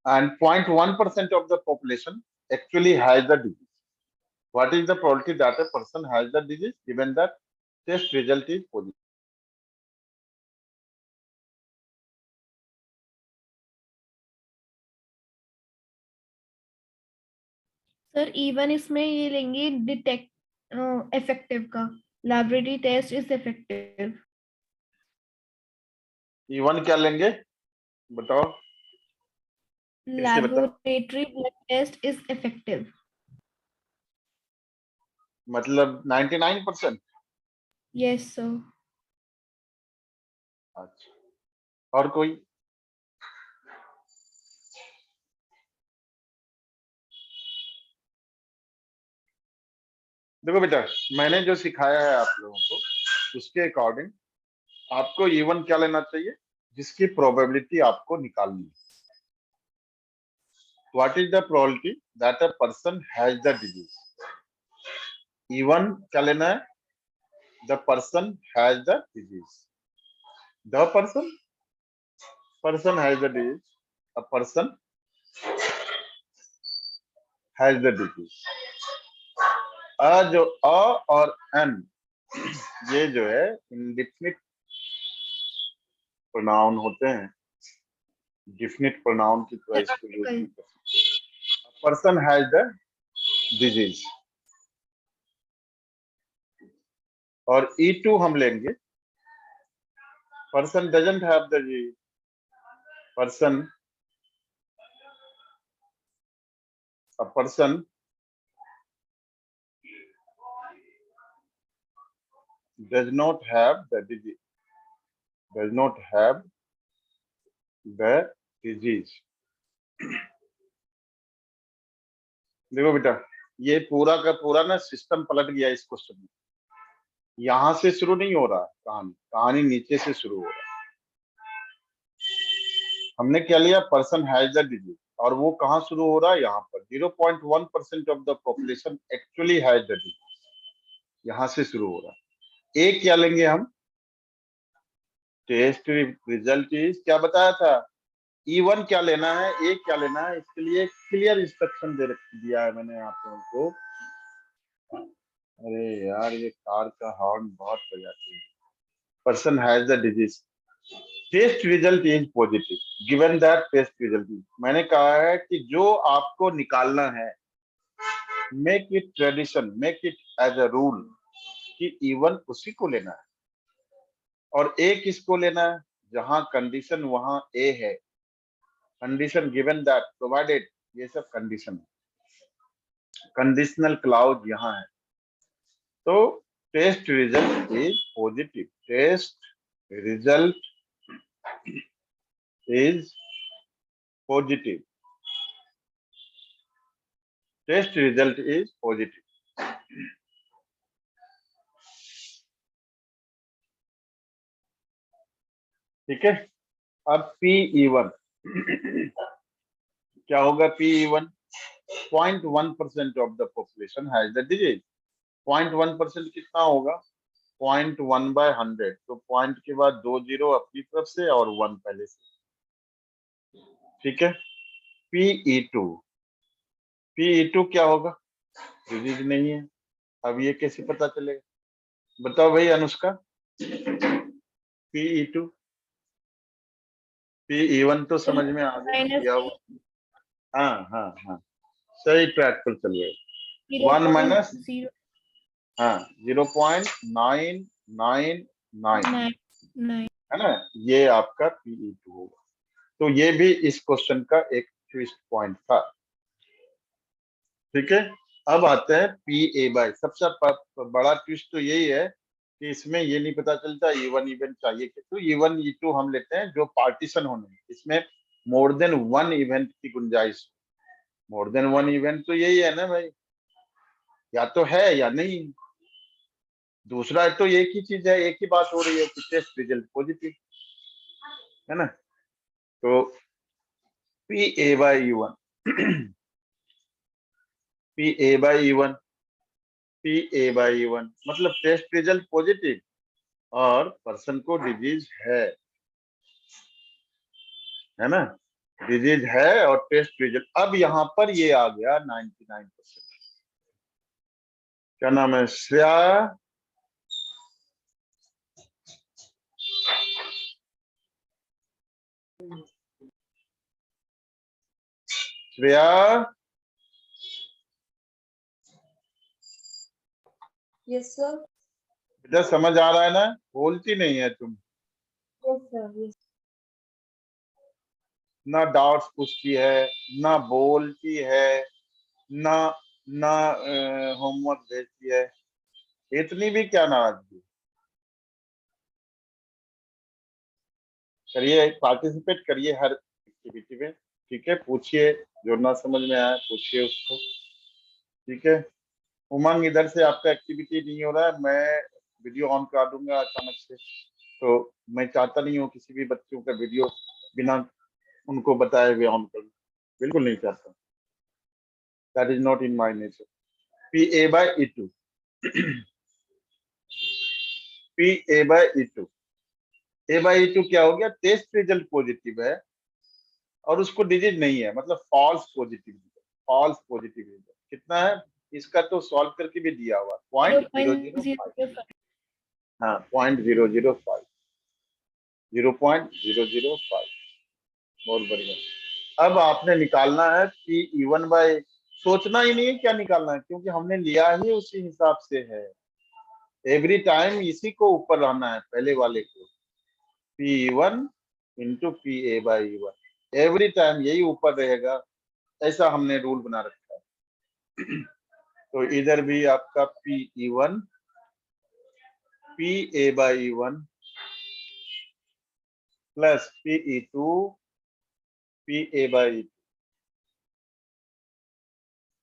है, and 0.1% of the population actually has the disease. What is the probability that a person has the disease given that test result is positive? Sir E1 इसमें ये लेंगे डिटेक्ट इफेक्टिव का, laboratory test is effective. E1 क्या लेंगे बताओ, फिर से बताओ। Laboratory blood test is effective. मतलब 99%। Yes sir. अच्छा, और कोई? देखो बेटा, मैंने जो सिखाया है आप लोगों को उसके अकॉर्डिंग आपको इवन क्या लेना चाहिए, जिसकी प्रोबेबिलिटी आपको निकालनी है। What is the probability that a person has the disease? Even क्या लेना है? The person has the disease. The person has the disease, a person has the disease। जो अ और एन, ये जो है इंडिफिनिट प्रोनाउन होते हैं। डिफिनिट प्रोनाउन की तरह इसको यूज नहीं कर सकते। Person has the disease. और E2 हम लेंगे, person doesn't have the disease. Person, a person does not have the disease, does not have the disease। देखो बेटा, ये पूरा का पूरा ना सिस्टम पलट गया इस क्वेश्चन में। यहां से शुरू नहीं हो रहा कहानी, कहानी नीचे से शुरू हो रहा है। हमने क्या लिया? पर्सन हैज द डिजीज, और वो कहाँ शुरू हो रहा है? यहाँ पर 0.1% of the population actually has the disease. यहाँ से शुरू हो रहा है। एक क्या लेंगे हम? टेस्ट रिजल्ट इज, क्या बताया था? E1 क्या लेना है, एक क्या लेना है, इसके लिए क्लियर इंस्ट्रक्शन दिया है मैंने आप लोगों को। अरे यार, ये कार का हॉर्न बहुत बजाती है। Person has the disease, test result is positive, given that test result is, मैंने कहा है कि जो आपको निकालना है, make it tradition, make it as a rule कि इवन उसी को लेना है। और ए किसको लेना है? जहां कंडीशन वहां ए है। कंडीशन गिवन दैट, प्रोवाइडेड, ये सब कंडीशन है। कंडीशनल क्लाउज यहाँ है। तो test result is positive, test result is positive, test result is positive. ठीक है। अब PE1 क्या होगा? PE1 0.1% of the population has the disease. 0.1% कितना होगा? 0.1/100। तो पॉइंट के बाद 2 जीरो अपनी तरफ से और 1 पहले से। ठीक है। PE2, PE2 क्या होगा? डिजीज नहीं है। अब ये कैसे पता चलेगा? बताओ भाई अनुष्का। PE2, PE1 तो समझ में आ गया माइनस क्या हुआ? हाँ हाँ हाँ, सही ट्रैक पर चल गए। 1 माइनस, 0.0 हाँ 0.999 9 है ना, ये आपका PE2 होगा। तो ये भी इस क्वेश्चन का एक ट्विस्ट पॉइंट था। ठीक है। अब आते हैं PA/, सबसे बड़ा ट्विस्ट तो यही है कि इसमें ये नहीं पता चलता E1 इवेंट चाहिए कि, तो E1 E2 हम लेते हैं जो पार्टीशन होने में, इसमें मोर देन वन इवेंट की गुंजाइश। मोर देन वन इवेंट तो यही है ना भाई, या तो है या नहीं। दूसरा है तो एक ही चीज है, एक ही बात हो रही है कि टेस्ट रिजल्ट पॉजिटिव है ना। तो PA/E1 PA/E1 PA/E1 मतलब टेस्ट रिजल्ट पॉजिटिव और पर्सन को डिजीज है ना, डिजीज है और टेस्ट रिजल्ट। अब यहाँ पर ये आ गया 99%। क्या नाम है? श्रेया। Shreya, Yes, sir. बेटा समझ आ रहा है ना? बोलती नहीं है तुम, Yes, sir. Yes. ना डाउट्स पूछती है, ना बोलती है, ना ना होमवर्क भेजती है। इतनी भी क्या नाराजगी? करिए, पार्टिसिपेट करिए हर एक्टिविटी में। ठीक है, पूछिए, जो ना समझ में आया पूछिए उसको। ठीक है। उमंग इधर से आपका एक्टिविटी नहीं हो रहा है, मैं वीडियो ऑन करा दूंगा अचानक से। तो मैं चाहता नहीं हूँ किसी भी बच्चों का वीडियो बिना उनको बताए हुए ऑन करना, बिल्कुल नहीं चाहता। That is not in my nature. P A by E two, P A by E two, A by E two क्या हो गया, टेस्ट रिजल्ट पॉजिटिव है और उसको डिजिट नहीं है, मतलब false positive, false positive result कितना है इसका तो सॉल्व करके भी दिया हुआ, 0.005। 0.005। हाँ 0.005, 0.005, बहुत बढ़िया। अब आपने निकालना है पी इवन बाय, सोचना ही नहीं है क्या निकालना है, क्योंकि हमने लिया ही उसी हिसाब से है। एवरी टाइम इसी को ऊपर रहना है, पहले वाले को, P E one into P A by even, every time यही ऊपर रहेगा, ऐसा हमने रूल बना रखा है। तो इधर भी आपका P E one, P A by E one plus P E two, P A by,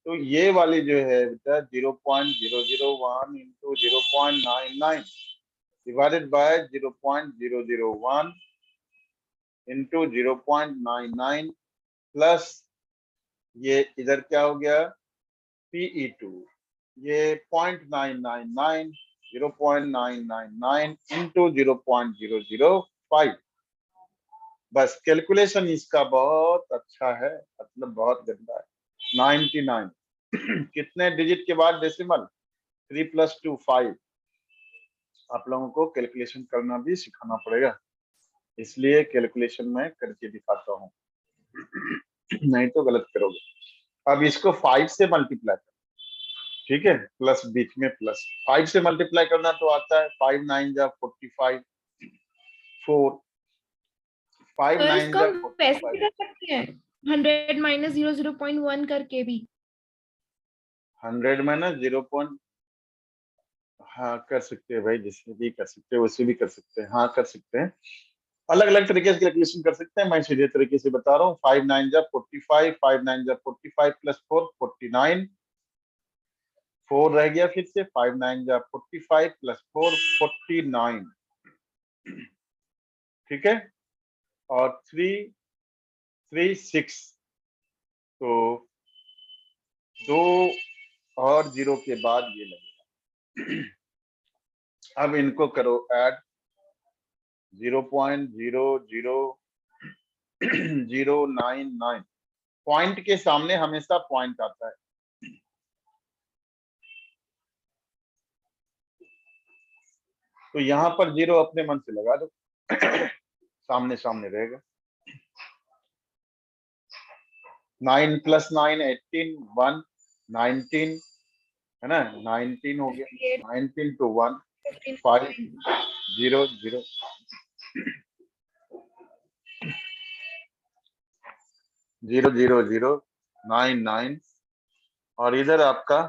तो ये वाली जो है बेटा 0.001 into 0.99 divided by 0.001 into 0.99 plus ये इधर क्या हो गया पीई टू, ये 0.999, 0.999 इंटू 0.005। बस कैलकुलेशन इसका बहुत अच्छा है, मतलब बहुत गंदा है। 99 कितने डिजिट के बाद डेसिमल, 3 + 2 5। आप लोगों को कैलकुलेशन करना भी सिखाना पड़ेगा, इसलिए कैलकुलेशन में करके दिखाता हूँ, नहीं तो गलत करोगे। अब इसको 5 से मल्टीप्लाई कर, ठीक है, प्लस बीच में प्लस 5 से मल्टीप्लाई करना तो आता है, 5 9 जा 45, 4 5 सर 9 इसका जा हम वैसे भी 45, कर सकते हैं, 100 माइनस 0.1 करके भी। 100 माइनस 0. हाँ कर सकते हैं भाई, जिससे भी कर सकते हैं वैसे भी कर सकते हैं, हाँ कर सकते हैं, अलग अलग तरीके से कैलकुलेशन कर सकते हैं। मैं सीधे तरीके से बता रहा हूँ, 5 9 जा 45, 5 9 जा 45 प्लस 4 49, 4 रह गया फिर से, 5 9 जा 45 प्लस 4 49, ठीक है, और 3 3 6, तो 2 और 0 के बाद ये लगेगा। अब इनको करो ऐड, 0.00099, पॉइंट के सामने हमेशा पॉइंट आता है, तो यहाँ पर 0 अपने मन से लगा दो, सामने सामने रहेगा। 9 + 9 18, 1 19 है ना, 19 हो गया, 58, 19 to 1 5 59। 0 0 0 0 0 9 9, और इधर आपका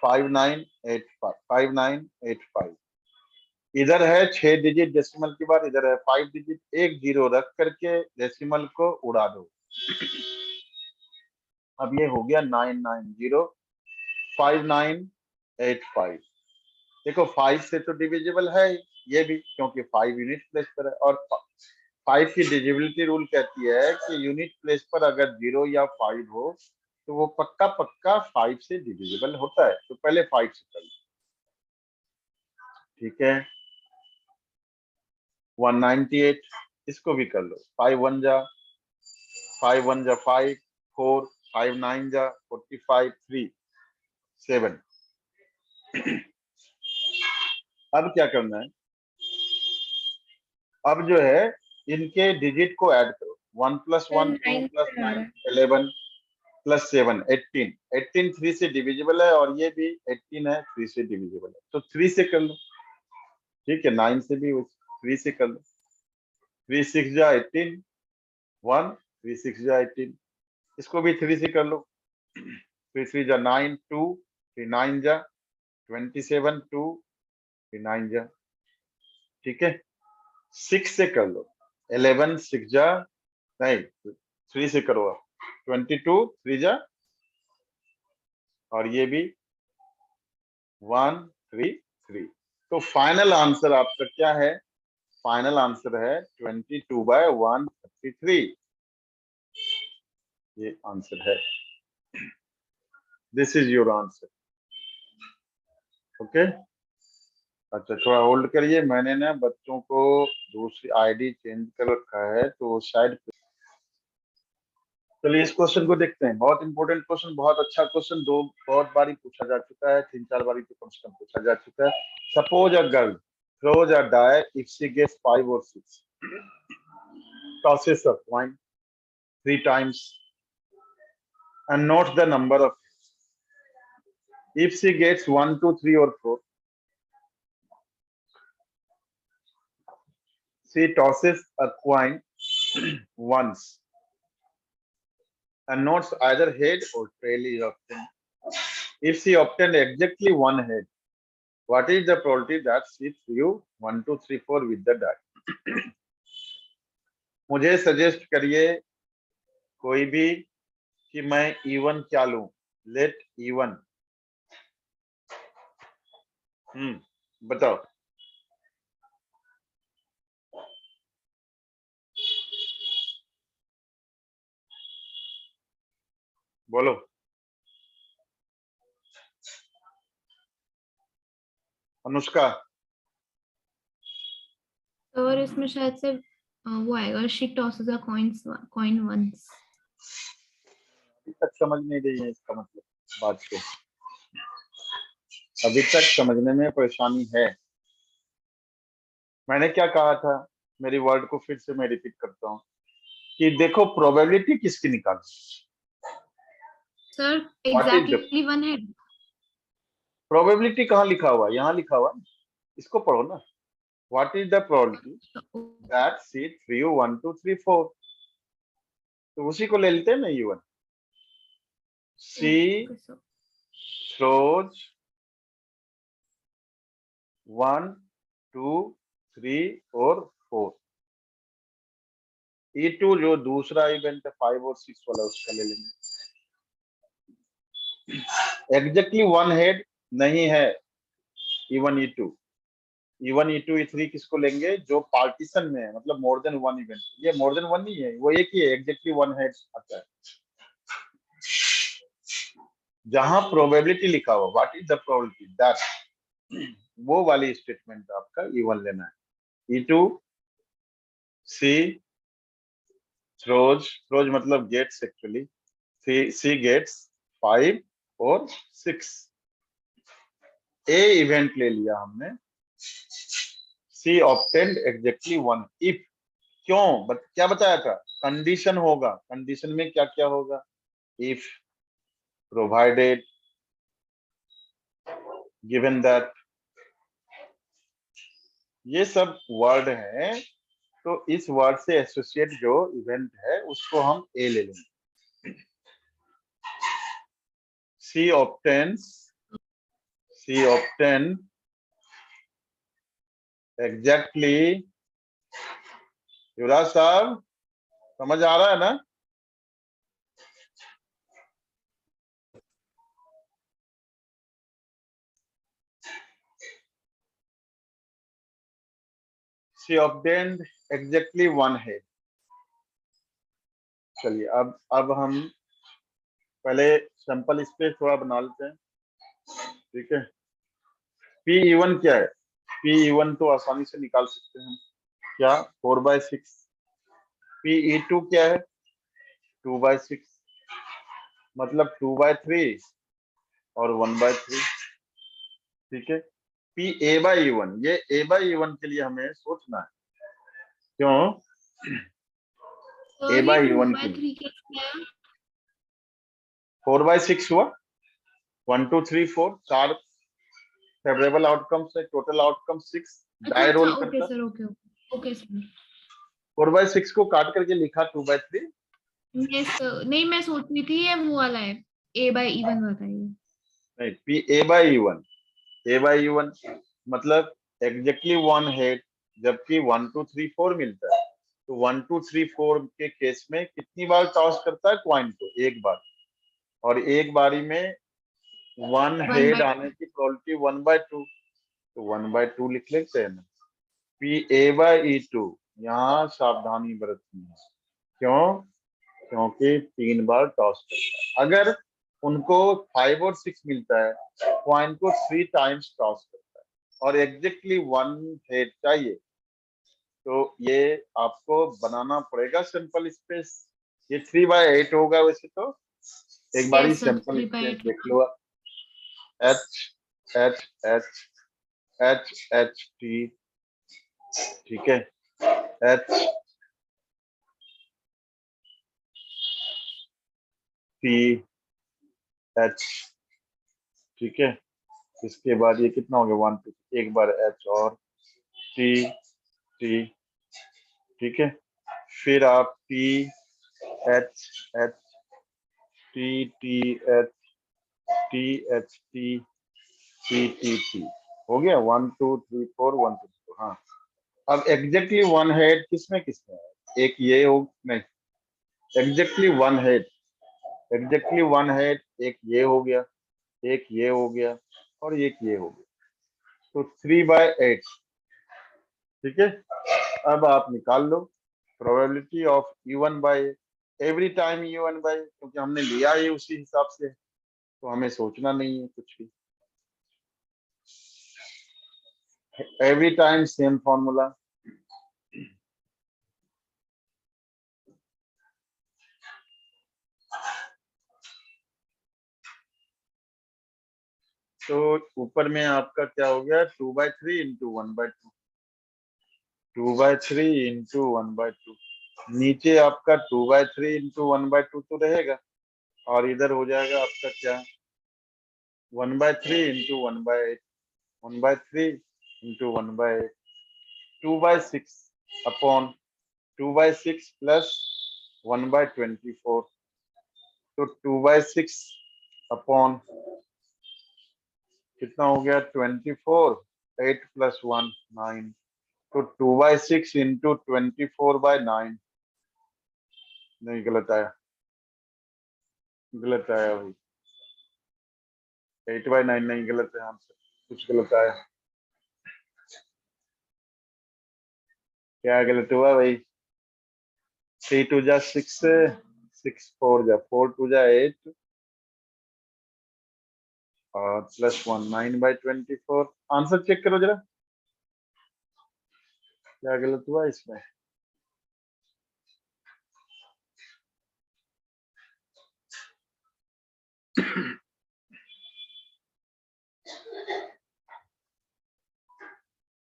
5985, 5985, इधर है 6 डिजिट डेसिमल के बाद, इधर है 5 डिजिट, एक 0 रख करके डेसिमल को उड़ा दो। अब ये हो गया 9905985। देखो 5 से तो डिविजिबल है ये भी, क्योंकि 5 यूनिट प्लेस पर है, और 5 की डिविजिबिलिटी रूल कहती है कि यूनिट प्लेस पर अगर 0 या 5 हो तो वो पक्का पक्का 5 से डिविजिबल होता है। तो पहले 5 से कर लो, ठीक है, 198, इसको भी कर लो, 5 1 जा 5 1 जा 5 4, 5 9 जा 45 3 7। अब क्या करना है, अब जो है इनके डिजिट को ऐड करो, 1 + 1 2 9 + से आ 9 रहा है। 11 + 7 18, 18 3 से डिविजिबल है, और ये भी 18 है, 3 से डिविजिबल है, तो 3 से कर लो, ठीक है, 9 से भी 3 से कर लो, 3 6 जा 18 1, 3 6 जा 18, इसको भी 3 से कर लो, 3 3 जा 9 2, 3 9 जा 27 2, 3 9 जा, ठीक है, 6 से कर लो, 11 6 जा, नहीं 3 से करो, 22 3 जा, और ये भी 1 3 3। तो फाइनल आंसर आपका क्या है? फाइनल आंसर है 22/133। ये आंसर है। This is your answer. Okay, अच्छा थोड़ा होल्ड करिए, मैंने ना बच्चों को दूसरी आईडी चेंज कर रखा है, तो शायद। चलिए इस क्वेश्चन को देखते हैं। बहुत इंपॉर्टेंट क्वेश्चन, बहुत अच्छा क्वेश्चन, बहुत बारी पूछा जा चुका है, 3-4 बारी तो कम से कम पूछा जा चुका है। Suppose a girl throws a die if she gets 5 or 6, tosses a coin 3 times and notes the number of heads. If she gets 1 2 3 or 4, she tosses a coin once and notes either head or tail is obtained. If she obtained exactly 1 head, what is the probability that she threw 1 2 3 4 with the die? मुझे सजेस्ट करिए कोई भी कि मैं इवन क्या लूं। Let E one. बताओ। बोलो। अनुष्का। और इसमें शायद से वो आएगा, she tosses a coin once. अभी तक समझ नहीं रही है इसका मतलब बात को, अभी तक समझने में परेशानी है। मैंने क्या कहा था, मेरी वर्ड को फिर से मैं रिपीट करता हूँ कि देखो प्रोबेबिलिटी किसकी निकालो। Sir What is the- exactly one head. Probability कहाँ लिखा हुआ है? यहाँ लिखा हुआ है, इसको पढ़ो ना। What is the probability that she 3 1 2 3 4, तो उसी को ले लेते हैं ना इवन। सी थ्रोज 1 2 3 और 4। E2 जो दूसरा इवेंट है 5 और 6 वाला, उसका ले लेंगे। एग्जैक्टली 1 हेड नहीं है E1 E2। E1 E2 E3 किसको लेंगे? जो पार्टीशन में है, मतलब मोर देन 1 इवेंट। ये मोर देन 1 नहीं है, वो एक ही है, एग्जैक्टली 1 हेड आता है। जहां प्रोबेबिलिटी लिखा हुआ what is the probability that, वो वाली स्टेटमेंट आपका E1 लेना है। E2 सी थ्रोज मतलब गेट्स, एक्चुअली सी गेट्स 5 और 6। ए इवेंट ले लिया हमने। सी ऑब्टेन्ड एग्जैक्टली 1 इफ। क्यों क्या बताया था? कंडीशन होगा। कंडीशन में क्या क्या होगा? इफ, प्रोवाइडेड, गिवन दैट, ये सब वर्ड हैं। तो इस वर्ड से एसोसिएट जो इवेंट है उसको हम ए ले लेंगे। सी ऑब्टेन एग्जैक्टली। युवराज साहब समझ आ रहा है ना? She obtained exactly 1 head। चलिए अब हम पहले सैंपल इस पे थोड़ा बना लेते हैं, ठीक है। P1 क्या है? P1 तो आसानी से निकाल सकते हैं हम। क्या? 4/6। P2 क्या है? 2/6, मतलब 2/3 और 1/3, ठीक है। PA/E1, ये A/E1 के लिए हमें सोचना है। क्यों? A/E1 के लिए 4/6 हुआ, 1 2 3 4 4 फेवरेबल आउटकम्स है, total outcome 6। Die roll okay करता, सर, ओके सर। 4/6 को काट करके लिखा 2/3। नहीं, मैं सोच रही थी ये वो वाला है, A/E1 वाला है ये। नहीं, A/E1 मतलब एग्जैक्टली 1 हेड, जबकि 1 2 3 4 मिलता है। तो 1 2 3 4 के केस में कितनी बार टॉस करता है कॉइन को? एक बार। और एक बारी में 1 हेड by आने की प्रोबेबिलिटी 1/2, तो 1/2 लिख लेते हैं ना। PA/E2 यहाँ सावधानी बरतनी है। क्यों? क्योंकि 3 बार टॉस करता है। अगर उनको 5 और 6 मिलता है, कॉइन को 3 टाइम्स टॉस करता है और एग्जैक्टली 1 हेड चाहिए, तो ये आपको बनाना पड़ेगा सैंपल स्पेस। ये 3/8 होगा वैसे तो। एक बार yes sir sample 3 by space 8 देख लो। H H H H H T, ठीक है, एच टी एच, ठीक है। इसके बाद ये कितना हो गया? 1 2, एक बार एच और टी टी, ठीक है। फिर आप T H H T T H T H T T T T, हो गया 1 2 3 4 1 2 3। हाँ, अब एग्जैक्टली 1 हेड किसमें किसमें है? एक ये हो, नहीं, एग्जैक्टली 1 हेड, एग्जैक्टली 1 हेड, एक ये हो गया, एक ये हो गया और एक ये हो गया, तो 3/8, ठीक है। अब आप निकाल लो probability of E1/8। Every time E1/8, क्योंकि हमने लिया ही उसी हिसाब से, तो हमें सोचना नहीं है कुछ भी। Every time same formula. तो ऊपर में आपका क्या हो गया? 2/3 इंटू 1/2, 2/3 इंटू 1/2। नीचे आपका 2/3 इंटू 1/2 तो रहेगा, और इधर हो जाएगा आपका क्या? 1/3 इंटू 1/8, 1/3 इंटू 1/8, 2/6 अपॉन 2/6 प्लस 1/24, तो 2/6 अपॉन कितना हो गया? 24, 8 प्लस 1 9, तो 2/6 इंटू 24/9। नहीं, गलत आया, गलत आया भाई। 8/9 नहीं, गलत है आंसर, कुछ गलत आया। क्या गलत हुआ भाई? 3 2 जा 6, 6 4 जा 4 2 जा 8 और प्लस 1 9/24। आंसर चेक करो जरा, क्या गलत हुआ इसमें?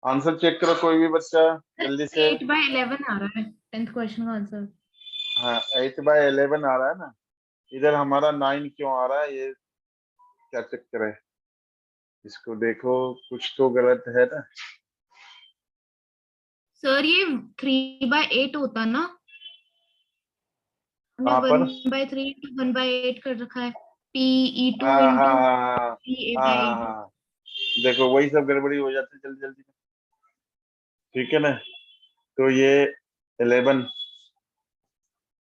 आंसर चेक करो कोई भी बच्चा जल्दी से। 8/11 आ रहा है 10th क्वेश्चन का आंसर। हाँ, 8/11 आ रहा है ना। इधर हमारा 9 क्यों आ रहा है? ये क्या चक्कर है? इसको देखो, कुछ तो गलत है ना। सर ये 3/8 होता ना, हमने कहाँ पर? 1/3 इंटू 1/8 कर रखा है। PE2 हाँ हाँ इंटू हाँ हाँ हाँ हाँ PA/8। हाँ। देखो वही सब गड़बड़ी हो जाती है जल्दी जल्दी में, ठीक है ना। तो ये 11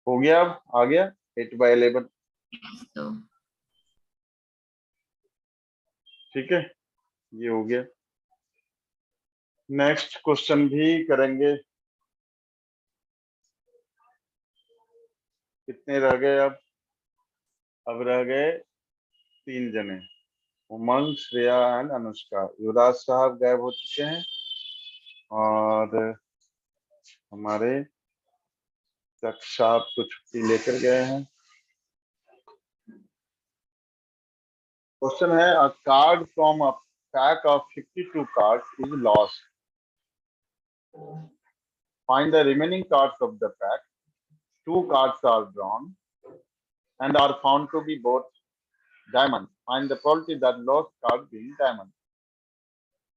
हो गया, अब आ गया 8/11, तो ठीक है, ये हो गया। नेक्स्ट क्वेश्चन भी करेंगे। कितने रह गए अब? अब रह गए 3 जने, उमंग, श्रेया एंड अनुष्का। युवराज साहब गायब हो चुके हैं और हमारे तक साहब तो छुट्टी लेकर गए हैं। क्वेश्चन है, a card from a pack of 52 cards is lost, find the remaining cards of the pack, 2 cards are drawn and are found to be both diamonds, find the probability that lost card being diamond।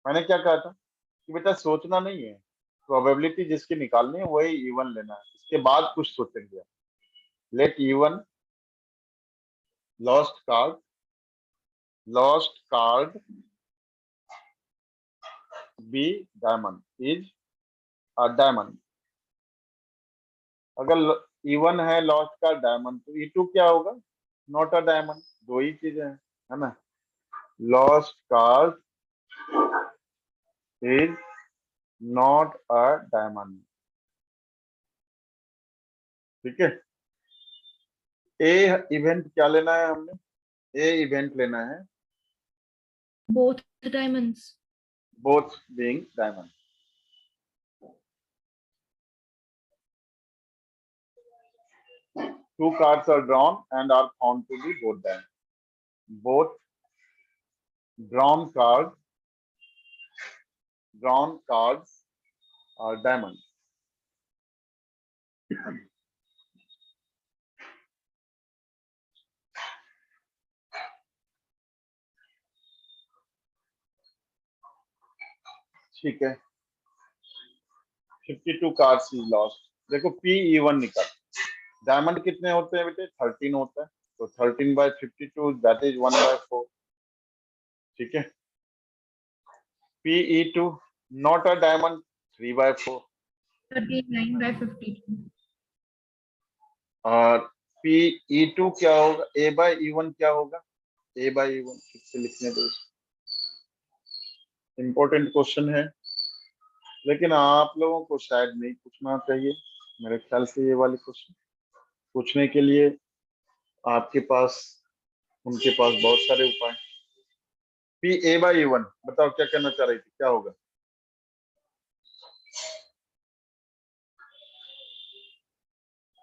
मैंने क्या कहा था कि बेटा सोचना नहीं है, प्रोबेबिलिटी जिसकी निकालनी है वही इवन लेना है, इसके बाद कुछ सोचेंगे। Let E one lost card be diamond, is a diamond, अगर इवन है लॉस्ट कार्ड डायमंड तो E2 क्या होगा? Not a diamond. दो ही चीजें हैं, है ना? Lost card is not a diamond. ठीक है। ए इवेंट क्या लेना है हमने? ए इवेंट लेना है both the diamonds. both being diamond. Two cards are drawn and are found to be both diamond. Both drawn cards are diamond. ठीक है। 52 कार्ड्स इज लॉस्ट। देखो P E1 निकल। डायमंड कितने होते हैं बेटे? 13 होता है। तो 13/52 दैट इज 1/4। ठीक है। PE2 not a diamond 3/4। 39 by 52. और PE2 क्या होगा? A/E1 क्या होगा? A/E1 ठीक से लिखने दो। इम्पोर्टेंट क्वेश्चन है, लेकिन आप लोगों को शायद नहीं पूछना चाहिए मेरे ख्याल से। ये वाले क्वेश्चन पूछने के लिए आपके पास, उनके पास बहुत सारे उपाय। PA/E1 बताओ क्या कहना चाह रही थी, क्या होगा?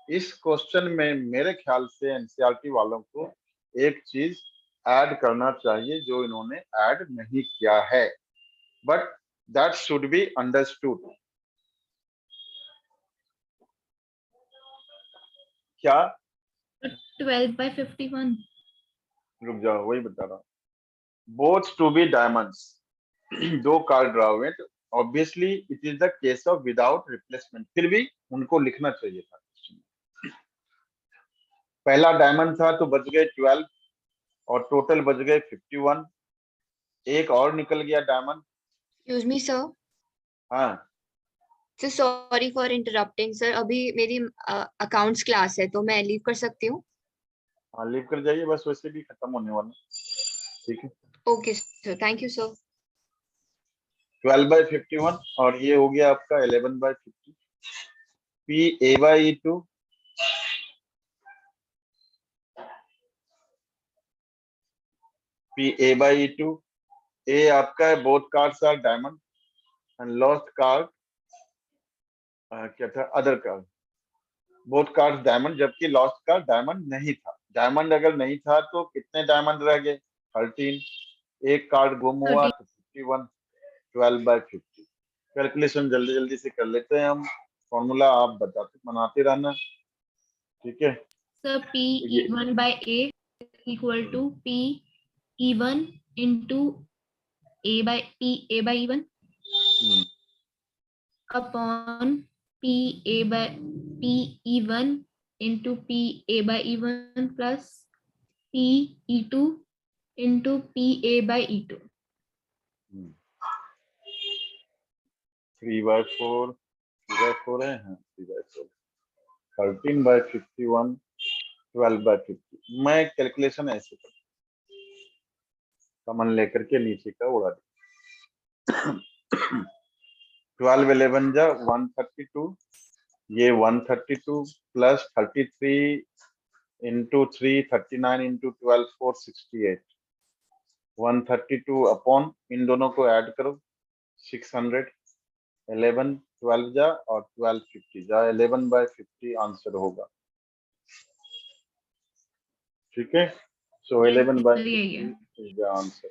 इस क्वेश्चन में मेरे ख्याल से एनसीईआरटी वालों को एक चीज ऐड करना चाहिए जो इन्होंने ऐड नहीं किया है, but that should be understood. क्या? 12 by 51. रुक जाओ, वही बता रहा हूँ। Both to be diamonds. दो कार्ड ड्रा हुए, तो obviously it is the case of without replacement. फिर भी उनको लिखना चाहिए था। पहला डायमंड था तो बच गए 12 और टोटल बच गए 51। एक और निकल गया डायमंड। Excuse me, sir. हाँ So sorry for interrupting, sir. अभी मेरी अकाउंट्स क्लास है तो मैं लीव कर सकती हूँ? हाँ, लीव कर जाइए, बस वैसे भी खत्म होने वाला। ठीक है। Okay, sir. Thank you, sir. 12/51 और ये हो गया आपका 11/50। PA/E2 PA/E2 ए आपका है both cards are diamond and lost card क्या था? Other card. Both cards diamond, जबकि लॉस्ट कार्ड डायमंड नहीं था। डायमंड अगर नहीं था तो कितने डायमंड रह गए? 13। एक कार्ड गुम हुआ तो 51। 12/50। कैलकुलेशन जल्दी जल्दी से कर लेते हैं हम। फॉर्मूला आप बताते बनाते रहना। ठीक है। Sir, PE1 by A equal to PE1 into A/E1 upon PE1 into PA/E1 plus PE2 into PA/E2. 3/4 3/4 है। हाँ 3/4। 13/51 12/50। मैं कैलकुलेशन ऐसे करता हूँ, कमन लेकर के नीचे का उड़ा देता। 12 11 जा 132। ये 132 प्लस 33 इंटू 3 39 इंटू 12 468। 132 अपॉन इन दोनों को ऐड करो 600। 11 12 जा और 12 50 जा 11/50 आंसर होगा। ठीक है। सो 11/50 यही है। Is the answer.